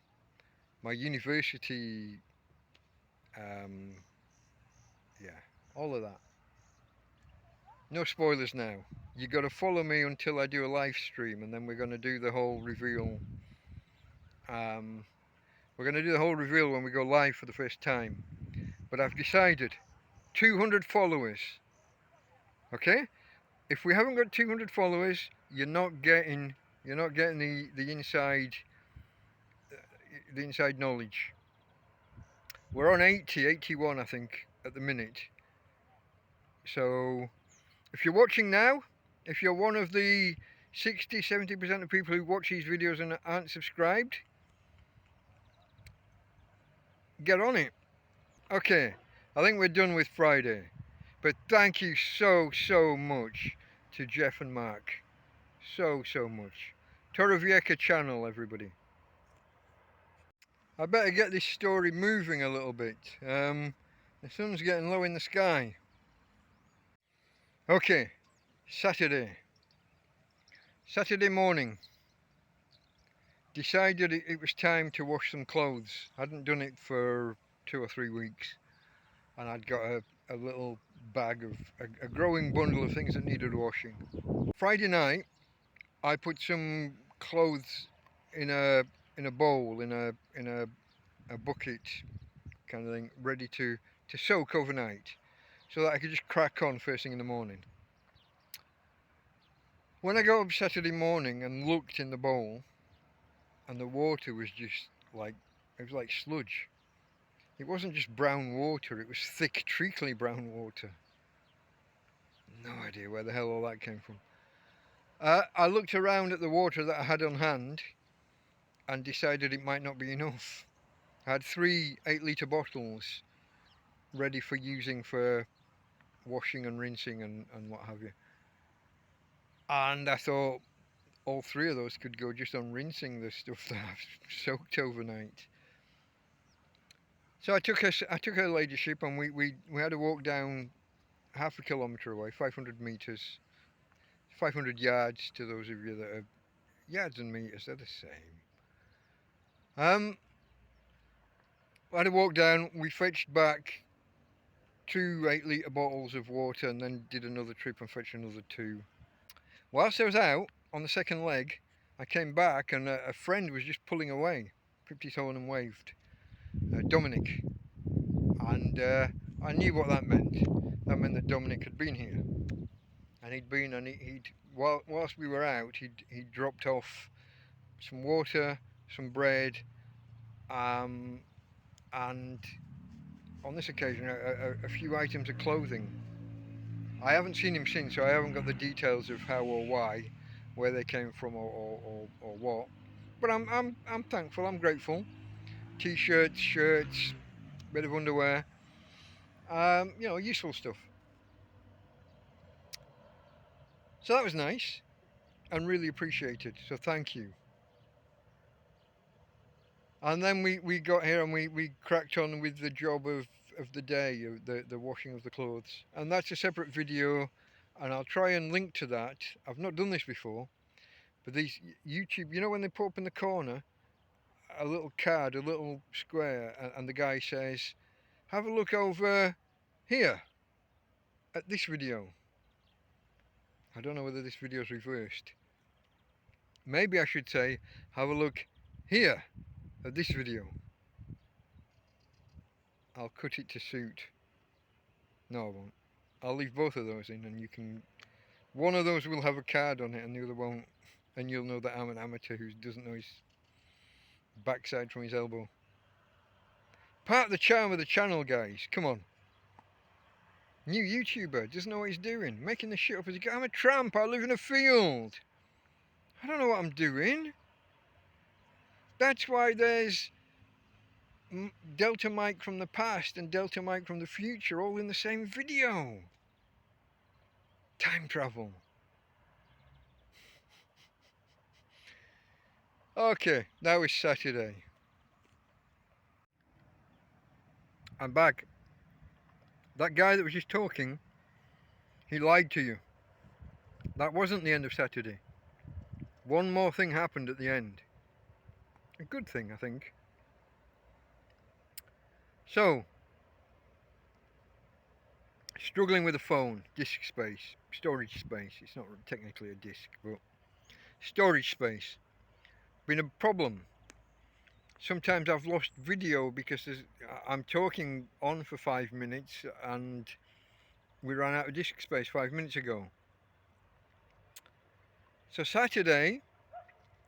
My university, yeah, all of that. No spoilers now. You got to follow me until I do a live stream, and then we're going to do the whole reveal. We're going to do the whole reveal when we go live for the first time. But I've decided 200 followers. Okay? If we haven't got 200 followers, you're not getting the inside knowledge. We're on 81 I think at the minute. So if you're watching now, if you're one of the 60-70% of people who watch these videos and aren't subscribed, get on it. Okay, I think we're done with Friday. But thank you so much to Jeff and Mark. So much. Torrevieja channel, everybody. I better get this story moving a little bit. The sun's getting low in the sky. Okay, Saturday morning. Decided it was time to wash some clothes. Hadn't done it for 2 or 3 weeks, and I'd got a little bag of a growing bundle of things that needed washing. Friday night, I put some clothes in a bowl, in a bucket kind of thing, ready to soak overnight, so that I could just crack on first thing in the morning. When I got up Saturday morning and looked in the bowl, and the water was just like, it was like sludge. It wasn't just brown water, it was thick, treacly brown water. No idea where the hell all that came from. I looked around at the water that I had on hand and decided it might not be enough. I had 3 8-litre bottles ready for using for washing and rinsing and what have you. And I thought all 3 of those could go just on rinsing the stuff that I've soaked overnight. So I took her ladyship, and we had to walk down half a kilometre away, 500 metres, 500 yards to those of you that are yards and metres, they're the same. I had to walk down, we fetched back 2 8-litre bottles of water and then did another trip and fetched another 2. Whilst I was out on the second leg, I came back and a friend was just pulling away, pipped his horn and waved. Dominic. And I knew what that meant. That meant that Dominic had been here. And he'd whilst we were out, he'd dropped off some water, some bread, and on this occasion, a few items of clothing. I haven't seen him since, so I haven't got the details of how or why, where they came from, or what. But I'm thankful. I'm grateful. T-shirts, shirts, bit of underwear. Useful stuff. So that was nice and really appreciated. So thank you. And then we got here and we cracked on with the job of the day, of the washing of the clothes. And that's a separate video, and I'll try and link to that. I've not done this before, but these YouTube, when they put up in the corner a little card, a little square, and the guy says, have a look over here at this video. I don't know whether this video is reversed. Maybe I should say, have a look here at this video. I'll cut it to suit. No, I won't. I'll leave both of those in, and you can. One of those will have a card on it, and the other won't. And you'll know that I'm an amateur who doesn't know his backside from his elbow. Part of the charm of the channel, guys. Come on. New YouTuber, doesn't know what he's doing. Making the shit up as he goes. I'm a tramp, I live in a field. I don't know what I'm doing. That's why there's Delta Mike from the past and Delta Mike from the future all in the same video. Time travel. Okay, now it's Saturday. I'm back. That guy that was just talking, he lied to you. That wasn't the end of Saturday. One more thing happened at the end. A good thing, I think. So, struggling with a phone, disk space, storage space. It's not technically a disk, but storage space. Been a problem. Sometimes I've lost video because I'm talking on for 5 minutes and we ran out of disk space 5 minutes ago. So Saturday,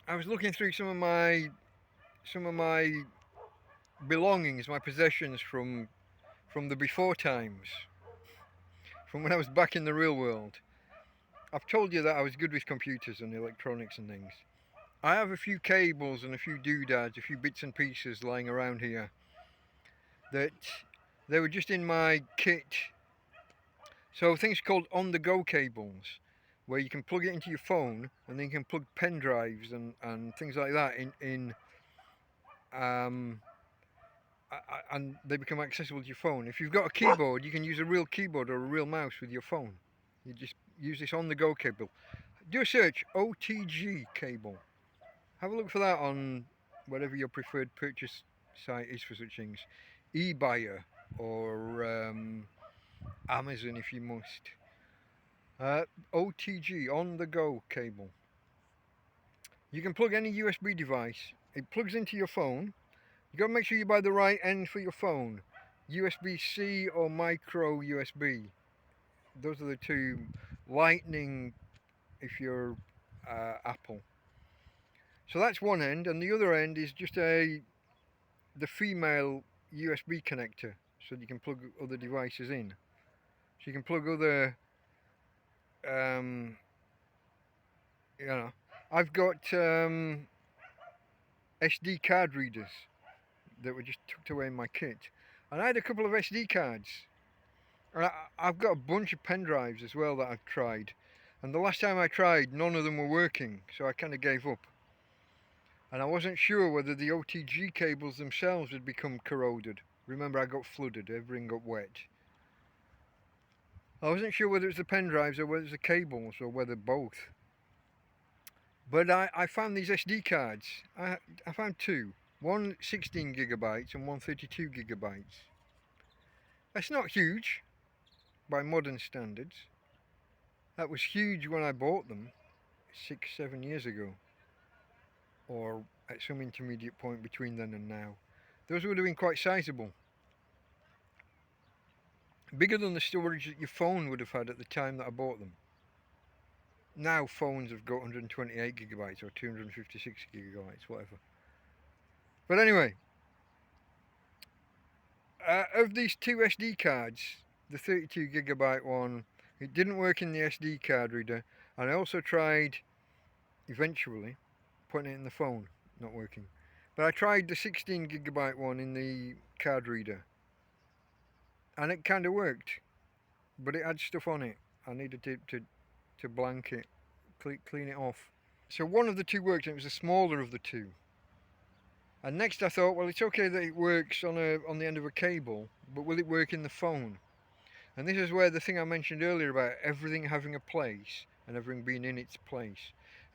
I was looking through some of my belongings, my possessions from the before times, from when I was back in the real world. I've told you that I was good with computers and electronics and things. I have a few cables and a few doodads, a few bits and pieces lying around here that they were just in my kit. So things called on-the-go cables, where you can plug it into your phone and then you can plug pen drives and things like that in and they become accessible to your phone. If you've got a keyboard, you can use a real keyboard or a real mouse with your phone. You just use this on-the-go cable. Do a search, OTG cable. Have a look for that on whatever your preferred purchase site is for such things. eBuyer or Amazon if you must. OTG, on-the-go cable. You can plug any USB device. It plugs into your phone. You got to make sure you buy the right end for your phone. USB-C or micro USB. Those are the two. Lightning if you're Apple. So that's one end, and the other end is just the female USB connector, so you can plug other devices in. So you can plug other, I've got SD card readers that were just tucked away in my kit, and I had a couple of SD cards, and I've got a bunch of pen drives as well that I've tried, and the last time I tried, none of them were working, so I kind of gave up. And I wasn't sure whether the OTG cables themselves had become corroded. Remember, I got flooded, everything got wet. I wasn't sure whether it was the pen drives or whether it was the cables or whether both. But I found these SD cards. I found two. One 16 gigabytes and one 32 gigabytes. That's not huge by modern standards. That was huge when I bought them 6-7 years ago, or at some intermediate point between then and now. Those would have been quite sizable. Bigger than the storage that your phone would have had at the time that I bought them. Now phones have got 128 gigabytes or 256 gigabytes, whatever. But anyway, Of these two SD cards, the 32GB one, it didn't work in the SD card reader, and I also tried, eventually, putting it in the phone, not working. But I tried the 16GB one in the card reader, and it kind of worked, but it had stuff on it. I needed to blank it, clean it off. So one of the two worked, and it was the smaller of the two. And next I thought, well, it's okay that it works on the end of a cable, but will it work in the phone? And this is where the thing I mentioned earlier about everything having a place and everything being in its place.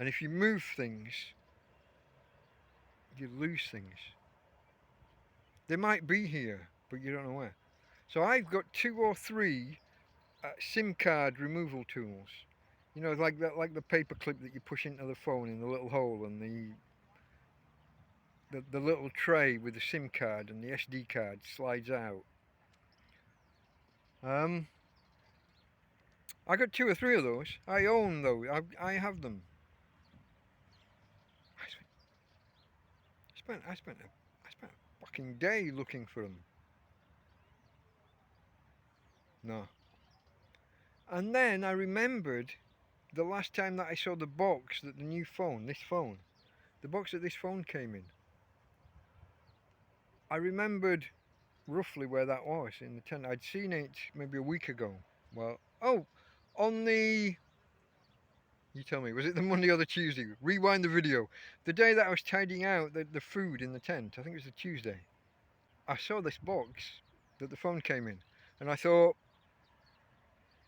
And if you move things, you lose things. They might be here, but you don't know where. So I've got 2 or 3 SIM card removal tools. You know, like the paper clip that you push into the phone in the little hole, and the little tray with the SIM card and the SD card slides out. I got 2 or 3 of those. I own those. I have them. I spent a fucking day looking for them. No. And then I remembered the last time that I saw the box that the new phone, the box that this phone came in. I remembered roughly where that was in the tent. I'd seen it maybe a week ago. Well, on the, you tell me, was it the Monday or the Tuesday? Rewind the video. The day that I was tidying out the food in the tent, I think it was the Tuesday, I saw this box that the phone came in, and I thought,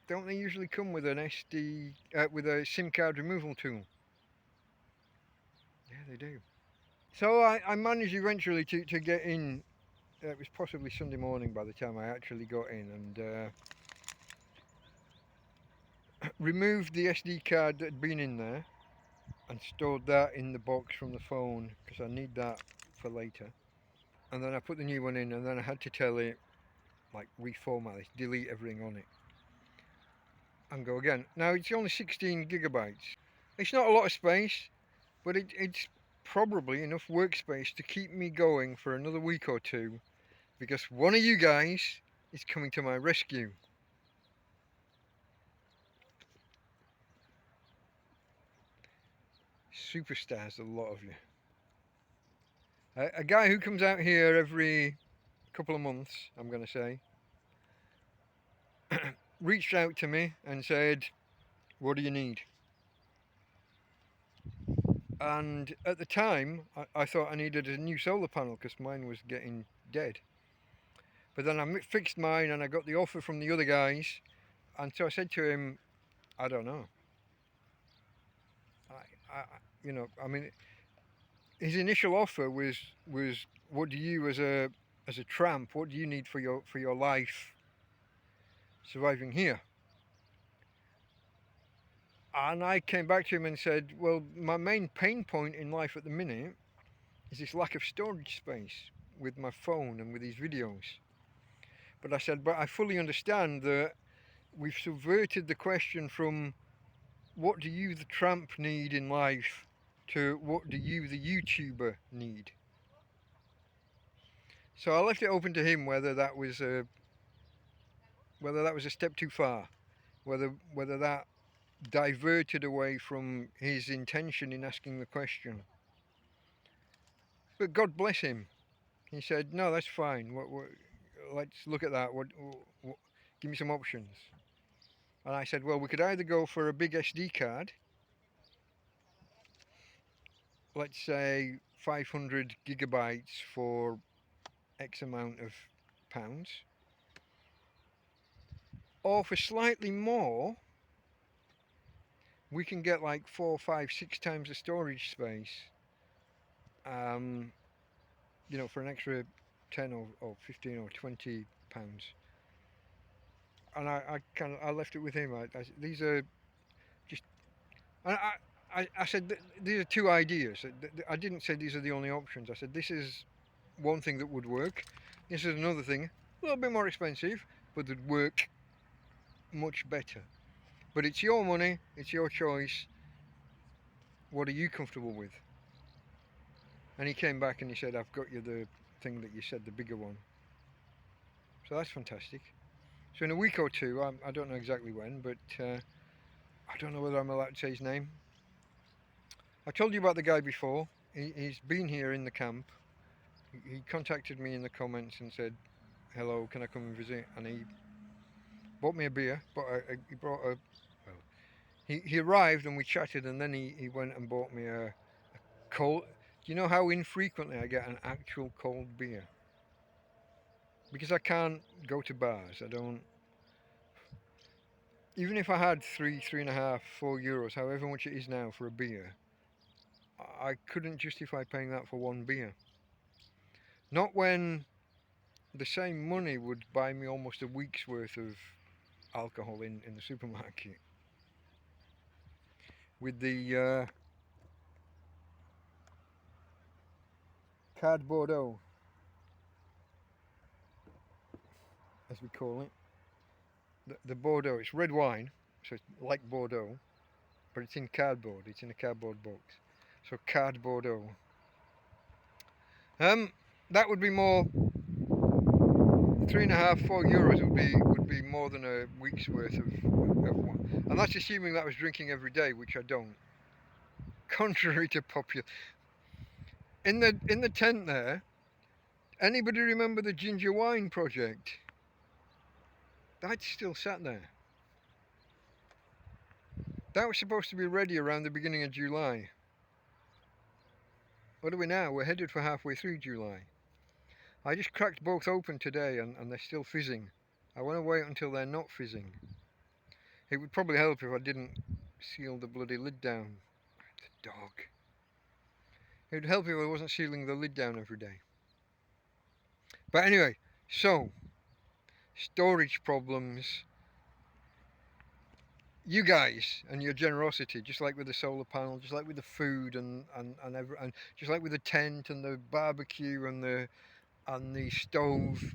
don't they usually come with an SD, with a SIM card removal tool? Yeah, they do. So I managed eventually to get in. It was possibly Sunday morning by the time I actually got in, and removed the SD card that had been in there and stored that in the box from the phone because I need that for later. And then I put the new one in, and then I had to tell it, like, reformat it, delete everything on it, and go again. Now it's only 16 gigabytes. It's not a lot of space, but it's probably enough workspace to keep me going for another week or two, because one of you guys is coming to my rescue. Superstars, a lot of you. A guy who comes out here every couple of months, I'm going to say, reached out to me and said, what do you need? And at the time, I thought I needed a new solar panel because mine was getting dead. But then I fixed mine, and I got the offer from the other guys, and so I said to him, I don't know. I mean, his initial offer was, what do you as a tramp, what do you need for your life surviving here? And I came back to him and said, well, my main pain point in life at the minute is this lack of storage space with my phone and with these videos. But I said, but I fully understand that we've subverted the question from what do you, the tramp, need in life to what do you, the YouTuber, need. So I left it open to him whether that was a step too far, whether that diverted away from his intention in asking the question. But God bless him. He said, no, that's fine. Let's look at that. What, give me some options. And I said, well, we could either go for a big SD card, let's say 500 gigabytes for X amount of pounds, or for slightly more, we can get like 4, 5, 6 times the storage space, you know, for an extra 10 or 15 or 20 pounds. And I left it with him. These are just, I said these are 2 ideas. I didn't say these are the only options. I said this is one thing that would work. This is another thing, a little bit more expensive, but would work much better. But it's your money, it's your choice. What are you comfortable with? And he came back and he said, I've got you the thing that you said, the bigger one. So that's fantastic. So in a week or two, I don't know exactly when, but I don't know whether I'm allowed to say his name. I told you about the guy before. He's been here in the camp. He contacted me in the comments and said, "Hello, can I come and visit?" And he bought me a beer. He brought a. Well, he arrived and we chatted, and then he went and bought me a cold. Do you know how infrequently I get an actual cold beer? Because I can't go to bars. I don't. Even if I had three and a half, €4, however much it is now for a beer, I couldn't justify paying that for one beer. Not when the same money would buy me almost a week's worth of alcohol in the supermarket. With the card Bordeaux, as we call it. The Bordeaux, it's red wine, so it's like Bordeaux, but it's in cardboard. It's in a cardboard box. So card Bordeaux. That would be more. 3.5, €4 would be more than a week's worth of one, and that's assuming that I was drinking every day, which I don't. Contrary to popular, in the tent there, anybody remember the ginger wine project? That's still sat there. That was supposed to be ready around the beginning of July. What are we now? We're headed for halfway through July. I just cracked both open today and they're still fizzing. I want to wait until they're not fizzing. It would probably help if I didn't seal the bloody lid down. The dog. It would help if I wasn't sealing the lid down every day. But anyway, so, storage problems. You guys and your generosity, just like with the solar panel, just like with the food and just like with the tent and the barbecue and the stove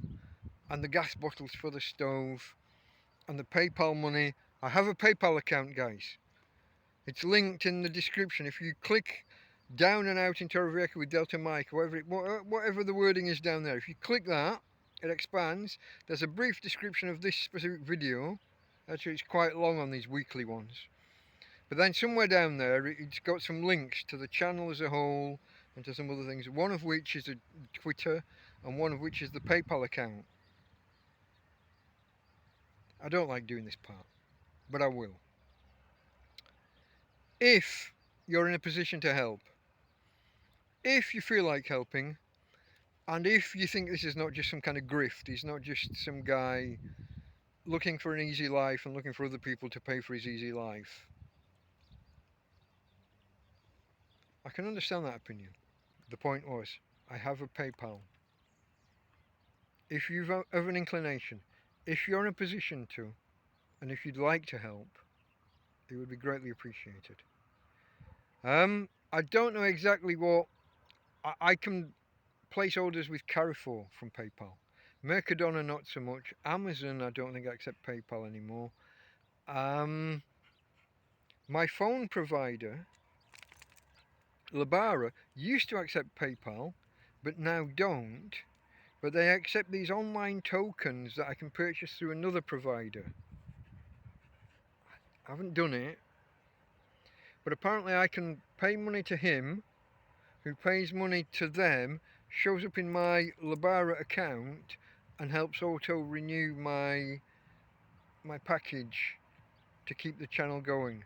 and the gas bottles for the stove and the PayPal money. I have a PayPal account, guys. It's linked in the description. If you click down and out in Torrevieja with Delta Mike, whatever the wording is down there, if you click that, it expands. There's a brief description of this specific video. Actually, it's quite long on these weekly ones. But then somewhere down there, it's got some links to the channel as a whole and to some other things, one of which is a Twitter and one of which is the PayPal account. I don't like doing this part, but I will. If you're in a position to help, if you feel like helping, and if you think this is not just some kind of grift, he's not just some guy looking for an easy life and looking for other people to pay for his easy life, I can understand that opinion. The point was, I have a PayPal. If you've of an inclination, if you're in a position to, and if you'd like to help, it would be greatly appreciated. I don't know exactly what I can place orders with Carrefour from PayPal. Mercadona not so much. Amazon I don't think I accept PayPal anymore. My phone provider, Lebara, used to accept PayPal, but now don't. But they accept these online tokens that I can purchase through another provider. I haven't done it, but apparently I can pay money to him, who pays money to them, shows up in my Lebara account and helps auto renew my package to keep the channel going.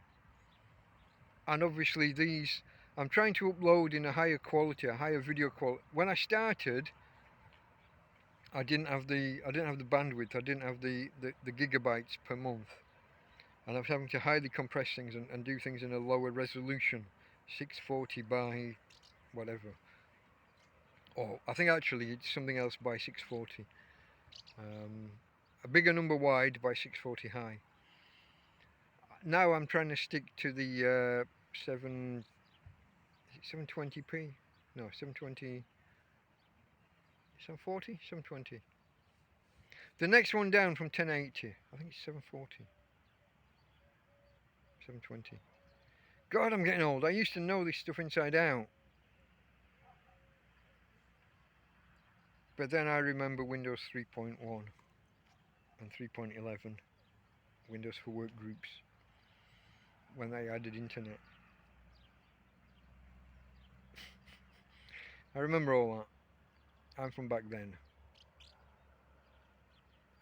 And obviously these I'm trying to upload in a higher quality, a higher video quality. When I started, I didn't have the bandwidth, I didn't have the gigabytes per month, and I was having to highly compress things and do things in a lower resolution, 640 by whatever, or I think actually it's something else by 640, a bigger number wide by 640 high. Now I'm trying to stick to the 720p, no 720, 740, 720. The next one down from 1080, I think it's 740, 720. God, I'm getting old. I used to know this stuff inside out. But then I remember Windows 3.1. and 3.11 Windows for Work groups when they added internet. I remember all that. I'm from back then.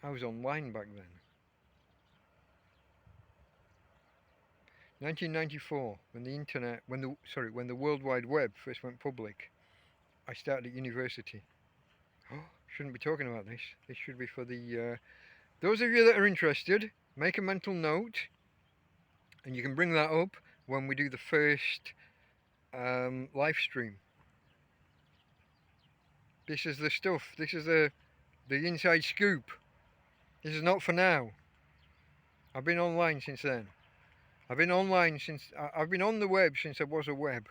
I was online back then. 1994, when the internet, when the World Wide Web first went public, I started at university. Oh, shouldn't be talking about this. This should be for the those of you that are interested. Make a mental note, and you can bring that up when we do the first live stream. This is the stuff. This is the inside scoop. This is not for now. I've been online since then. I've been online since I've been on the web since there was a web.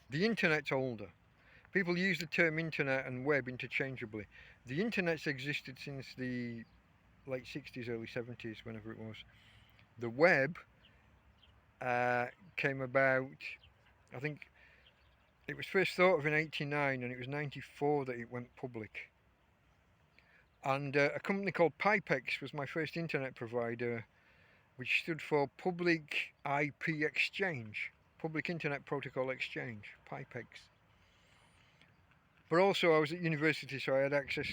The internet's older. People use the term internet and web interchangeably. The internet's existed since the late 60s, early 70s, whenever it was. The web came about, I think it was first thought of in 89 and it was 94 that it went public. And a company called Pipex was my first internet provider, which stood for Public IP Exchange, Public Internet Protocol Exchange, Pipex. But also I was at university, so I had access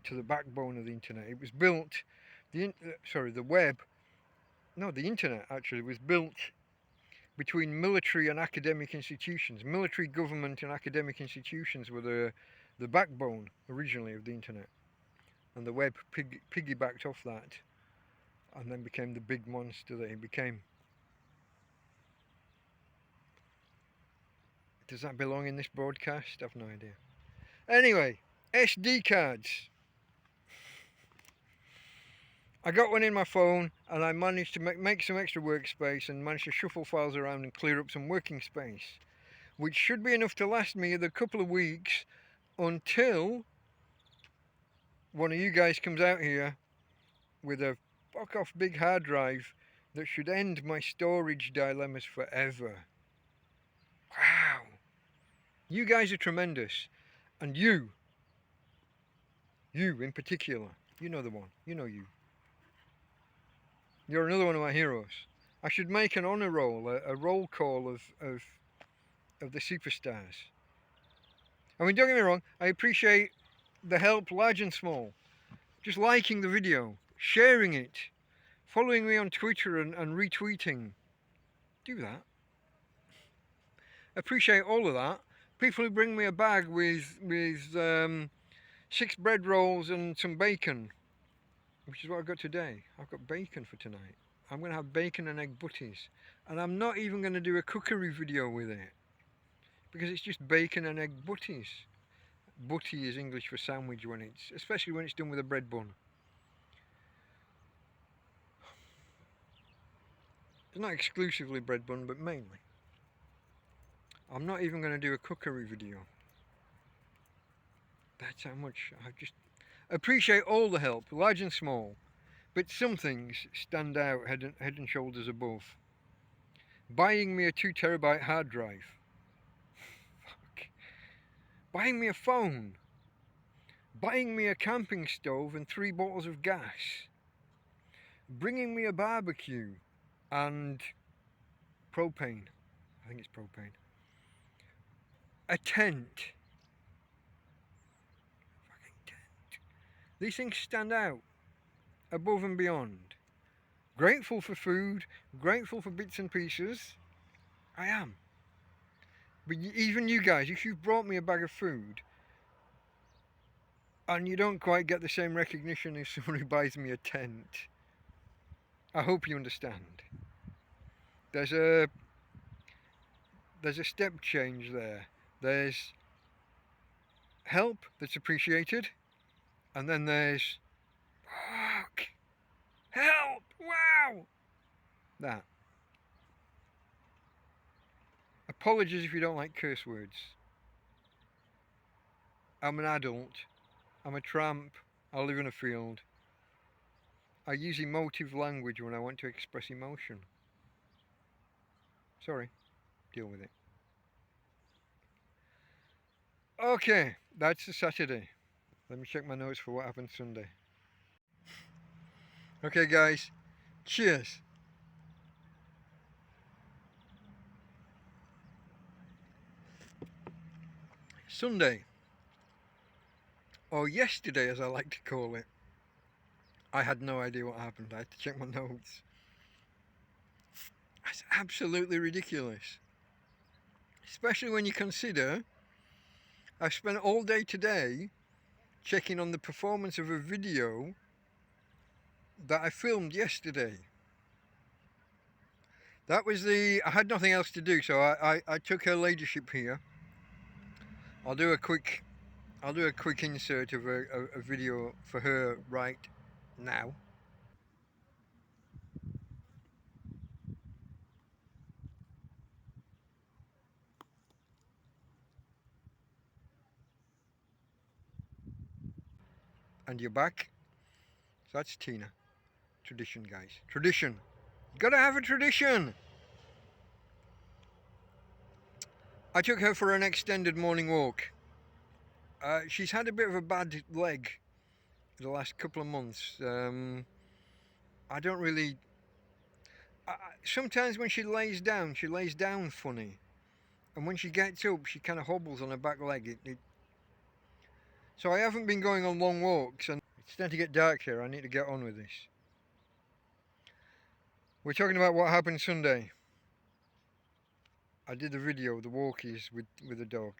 to the backbone of the internet. It was built, the internet actually was built between military and academic institutions. Military, government and academic institutions were the backbone originally of the internet. And the web piggybacked off that and then became the big monster that it became. Does that belong in this broadcast? I've no idea. Anyway, SD cards. I got one in my phone and I managed to make some extra workspace and managed to shuffle files around and clear up some working space, which should be enough to last me the couple of weeks until one of you guys comes out here with a fuck off big hard drive that should end my storage dilemmas forever. Wow. You guys are tremendous. And you in particular, you know the one, you know you. You're another one of my heroes. I should make an honour roll, a roll call of the superstars. I mean, don't get me wrong, I appreciate the help, large and small. Just liking the video, sharing it, following me on Twitter and retweeting. Do that. Appreciate all of that. People who bring me a bag with 6 bread rolls and some bacon, which is what I've got today. I've got bacon for tonight. I'm going to have bacon and egg butties. And I'm not even going to do a cookery video with it, because it's just bacon and egg butties. Butty is English for sandwich especially when it's done with a bread bun. It's not exclusively bread bun, but mainly. I'm not even going to do a cookery video. That's how much I just appreciate all the help, large and small. But some things stand out head and shoulders above. Buying me a 2 terabyte hard drive. Fuck. Buying me a phone. Buying me a camping stove and 3 bottles of gas. Bringing me a barbecue and propane. I think it's propane. A tent. Fucking tent. These things stand out above and beyond. Grateful for food, grateful for bits and pieces. I am. But even you guys, if you've brought me a bag of food and you don't quite get the same recognition as someone who buys me a tent, I hope you understand. There's a step change there. There's help that's appreciated, and then there's fuck, help, wow, that. Apologies if you don't like curse words. I'm an adult, I'm a tramp, I live in a field. I use emotive language when I want to express emotion. Sorry, deal with it. Okay, that's the Saturday. Let me check my notes for what happened Sunday. Okay, guys, cheers. Sunday, or yesterday as I like to call it, I had no idea what happened. I had to check my notes. That's absolutely ridiculous. Especially when you consider I've spent all day today checking on the performance of a video that I filmed yesterday. That was I had nothing else to do, so I took her ladyship here. I'll do a quick insert of a video for her right now. And you're back. So that's Tina. Tradition, guys. Tradition. You gotta have a tradition. I took her for an extended morning walk. She's had a bit of a bad leg the last couple of months. I don't really. Sometimes when she lays down funny, and when she gets up, she kind of hobbles on her back leg. So I haven't been going on long walks, and it's starting to get dark here. I need to get on with this. We're talking about what happened Sunday. I did the video, the walkies with the dog,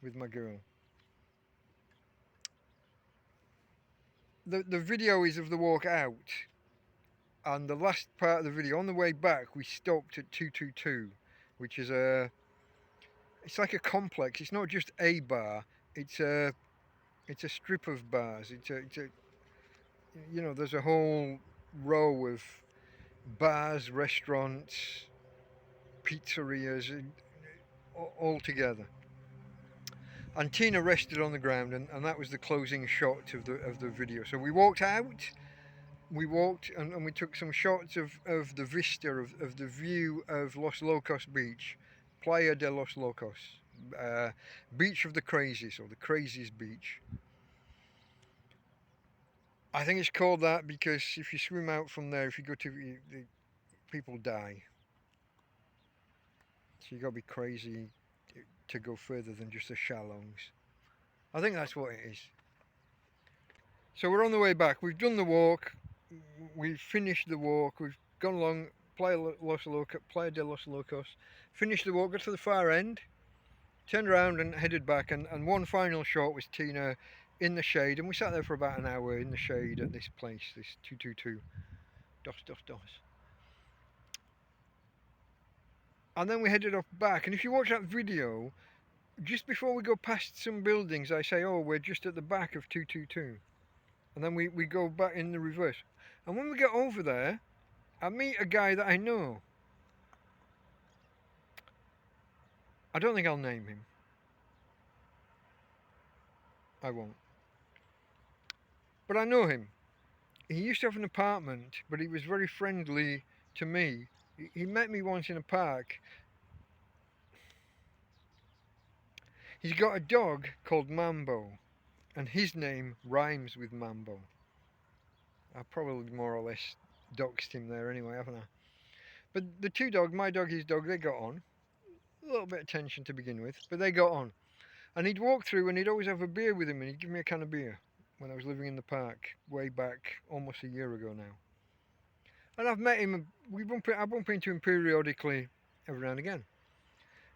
with my girl. The video is of the walk out, and the last part of the video, on the way back, we stopped at 222, which is it's like a complex. It's not just a bar. It's a strip of bars. It's a there's a whole row of bars, restaurants, pizzerias, all together. And Tina rested on the ground, and that was the closing shot of the video. So we walked out, and we took some shots of the vista of the view of Los Locos Beach, Playa de los Locos, beach of the crazies, or the crazies beach. I think it's called that because if you swim out from there, if you go to people die. So you got to be crazy to go further than just the shallows. I think that's what it is. So we're on the way back. We've done the walk. We've finished the walk. We've gone along Playa de los Locos. Finished the walk, got to the far end, turned around and headed back. And one final shot was Tina in the shade. And we sat there for about an hour in the shade at this place, this 222. Dos. And then we headed off back. And if you watch that video, just before we go past some buildings, I say, oh, we're just at the back of 222. And then we go back in the reverse. And when we get over there, I meet a guy that I know. I don't think I'll name him. I won't. But I know him. He used to have an apartment, but he was very friendly to me. He met me once in a park. He's got a dog called Mambo, and his name rhymes with Mambo. I probably more or less doxed him there anyway, haven't I? But the two dogs, my dog, his dog, they got on. A little bit of tension to begin with, but they got on. And he'd walk through and he'd always have a beer with him, and he'd give me a can of beer when I was living in the park way back almost a year ago now. And I've met him, I bump into him periodically every now and again.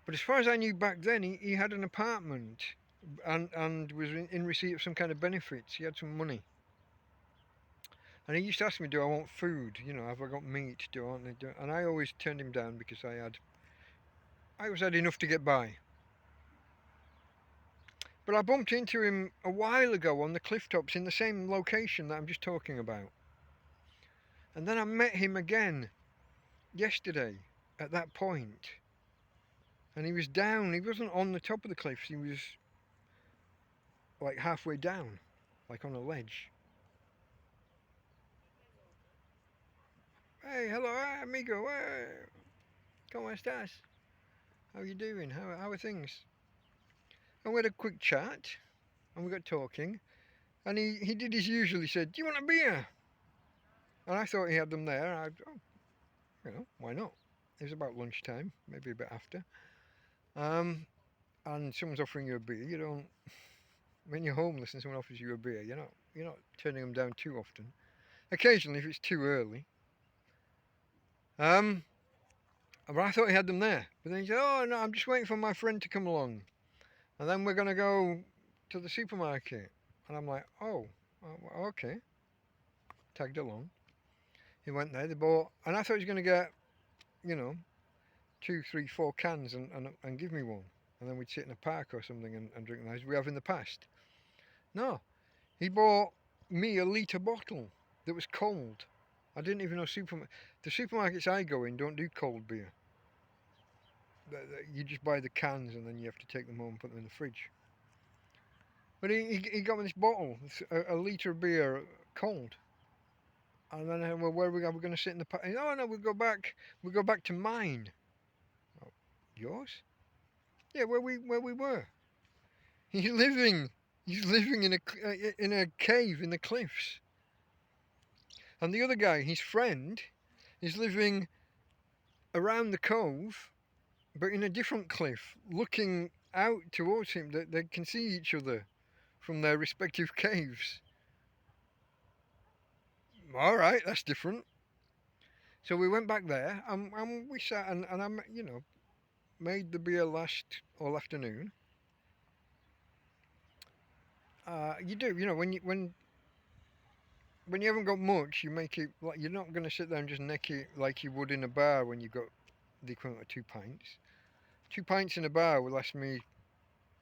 But as far as I knew back then, he had an apartment and was in receipt of some kind of benefits. He had some money. And he used to ask me, do I want food? Have I got meat? And I always turned him down because I always had enough to get by. But I bumped into him a while ago on the cliff tops in the same location that I'm just talking about. And then I met him again yesterday at that point. And he was down. He wasn't on the top of the cliffs. He was like halfway down, like on a ledge. Hey, hello, amigo. Hey, ¿cómo estás? How are you doing? How are things? And we had a quick chat, and we got talking. And he did his usual. He said, do you want a beer? And I thought he had them there. And why not? It was about lunchtime, maybe a bit after. And someone's offering you a beer. You don't, when you're homeless and someone offers you a beer, you're not turning them down too often. Occasionally, if it's too early. But I thought he had them there. But then he said, "Oh no, I'm just waiting for my friend to come along, and then we're gonna go to the supermarket." And I'm like, "Oh, okay." Tagged along. He went there. They bought, and I thought he was gonna get, you know, 2, 3, 4 cans and give me one, and then we'd sit in a park or something and drink them as we have in the past. No, he bought me a litre bottle that was cold. I didn't even know the supermarkets I go in don't do cold beer. You just buy the cans and then you have to take them home and put them in the fridge. But he got me this bottle, a litre of beer, cold. And then, well, where are we going to sit in the park? Oh no, we'll go back to mine. Oh, yours? Yeah, where we were. He's living in a cave in the cliffs. And the other guy, his friend, is living around the cove, but in a different cliff, looking out towards him. They can see each other from their respective caves. All right, that's different. So we went back there, and we sat, and I, made the beer last all afternoon. You do, when you haven't got much, you make it like you're not going to sit there and just neck it like you would in a bar when you've got the equivalent of 2 pints. 2 pints in a bar will last me,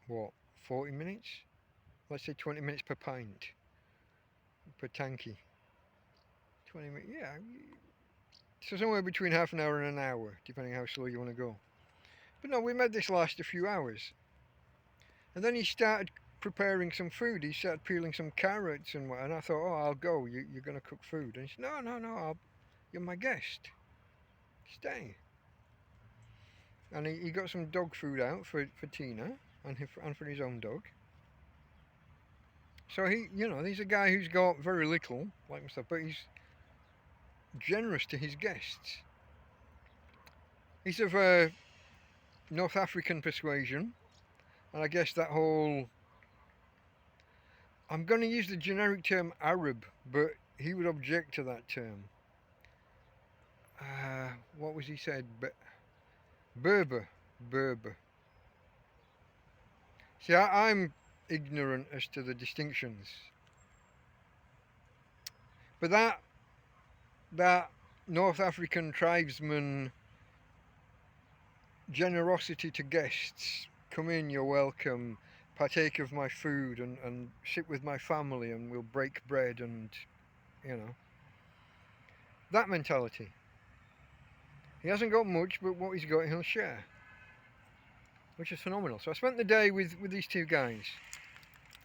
what, 40 minutes? Let's say 20 minutes per pint, per tanky. 20 minutes, yeah. So somewhere between half an hour and an hour, depending how slow you want to go. But no, we made this last a few hours. And then he started preparing some food. He started peeling some carrots and I thought, oh, I'll go. You're going to cook food. And he said, no, you're my guest. Stay. And he got some dog food out for Tina and for his own dog. So he's a guy who's got very little, like myself, but he's generous to his guests. He's of North African persuasion, and I guess that whole, I'm going to use the generic term Arab, but he would object to that term. What was he said? Berber. See, I'm ignorant as to the distinctions. But that North African tribesman generosity to guests, come in, you're welcome, partake of my food and sit with my family and we'll break bread and, that mentality. He hasn't got much, but what he's got he'll share, which is phenomenal. So I spent the day with these 2 guys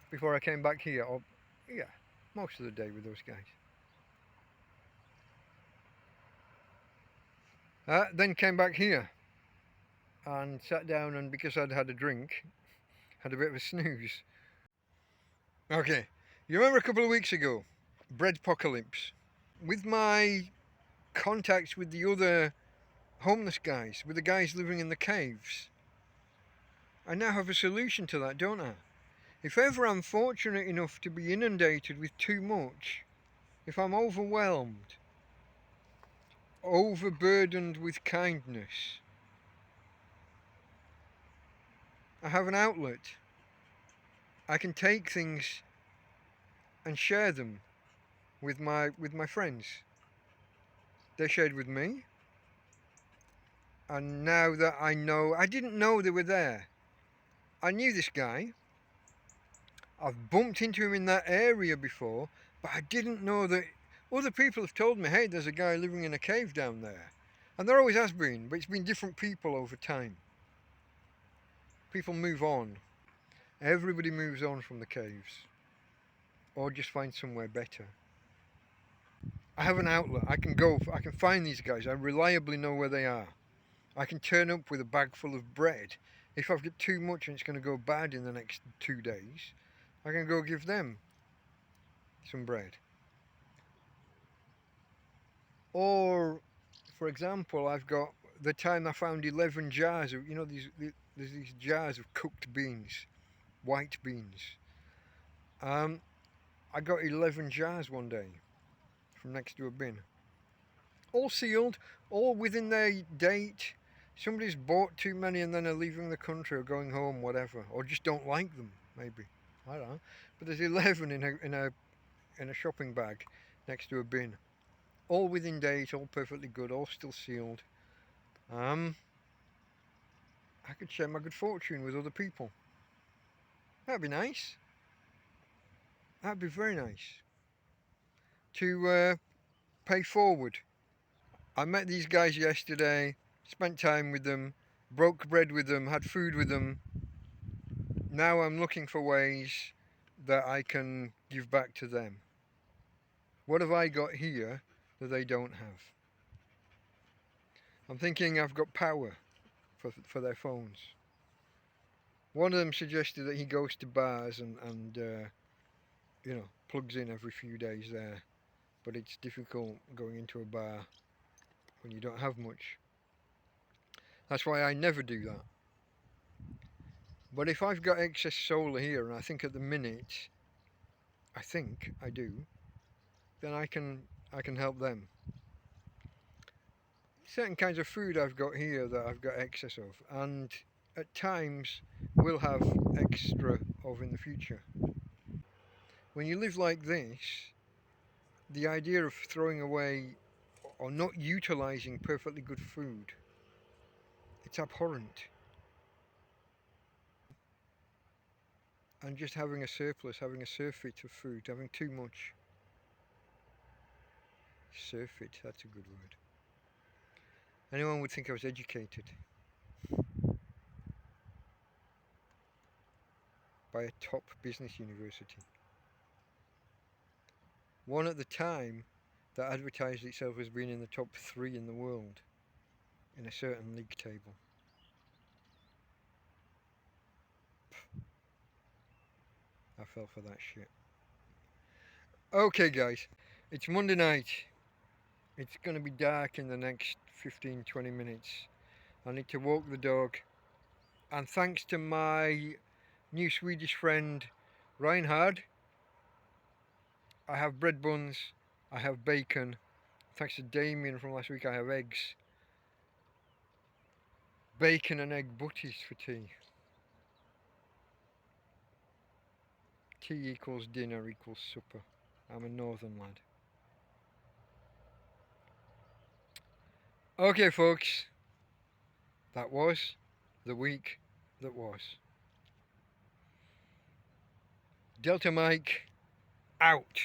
before I came back here, most of the day with those guys. Then came back here and sat down, and because I'd had a drink, had a bit of a snooze. Okay, you remember a couple of weeks ago, Breadpocalypse? With my contacts with the other homeless guys, with the guys living in the caves, I now have a solution to that, don't I? If ever I'm fortunate enough to be inundated with too much, if I'm overwhelmed, overburdened with kindness, I have an outlet. I can take things and share them with my friends. They shared with me, and now that I know, I didn't know they were there. I knew this guy. I've bumped into him in that area before, but I didn't know that other people have told me, hey, there's a guy living in a cave down there. And there always has been, but it's been different people over time. People move on. Everybody moves on from the caves, or just find somewhere better. I have an outlet. I can find these guys. I reliably know where they are. I can turn up with a bag full of bread. If I've got too much and it's going to go bad in the next 2 days, I can go give them some bread. Or, for example, I've got the time I found 11 jars of, there's these jars of cooked beans, white beans. Um, I got 11 jars one day from next to a bin. All sealed, all within their date. Somebody's bought too many and then are leaving the country or going home, whatever, or just don't like them, maybe. I don't know. But there's 11 in a shopping bag next to a bin. All within date, all perfectly good, all still sealed. I could share my good fortune with other people. That'd be nice. That'd be very nice. To pay forward. I met these guys yesterday, spent time with them, broke bread with them, had food with them. Now I'm looking for ways that I can give back to them. What have I got here that they don't have? I'm thinking I've got power for their phones. One of them suggested that he goes to bars and plugs in every few days there. But it's difficult going into a bar when you don't have much. That's why I never do that. But if I've got excess solar here, and I think at the minute, I think I do, then I can help them. Certain kinds of food I've got here that I've got excess of, and at times will have extra of in the future. When you live like this, the idea of throwing away or not utilizing perfectly good food, it's abhorrent. And just having a surplus, having a surfeit of food, having too much. Surfeit, that's a good word. Anyone would think I was educated by a top business university. One at the time that advertised itself as being in the top 3 in the world in a certain league table. I fell for that shit. Okay guys, it's Monday night. It's going to be dark in the next 15-20 minutes. I need to walk the dog. And thanks to my new Swedish friend Reinhard, I have bread buns, I have bacon. Thanks to Damien from last week, I have eggs. Bacon and egg butties for tea. Tea equals dinner equals supper. I'm a northern lad. Okay folks, that was the week that was. Delta Mike out.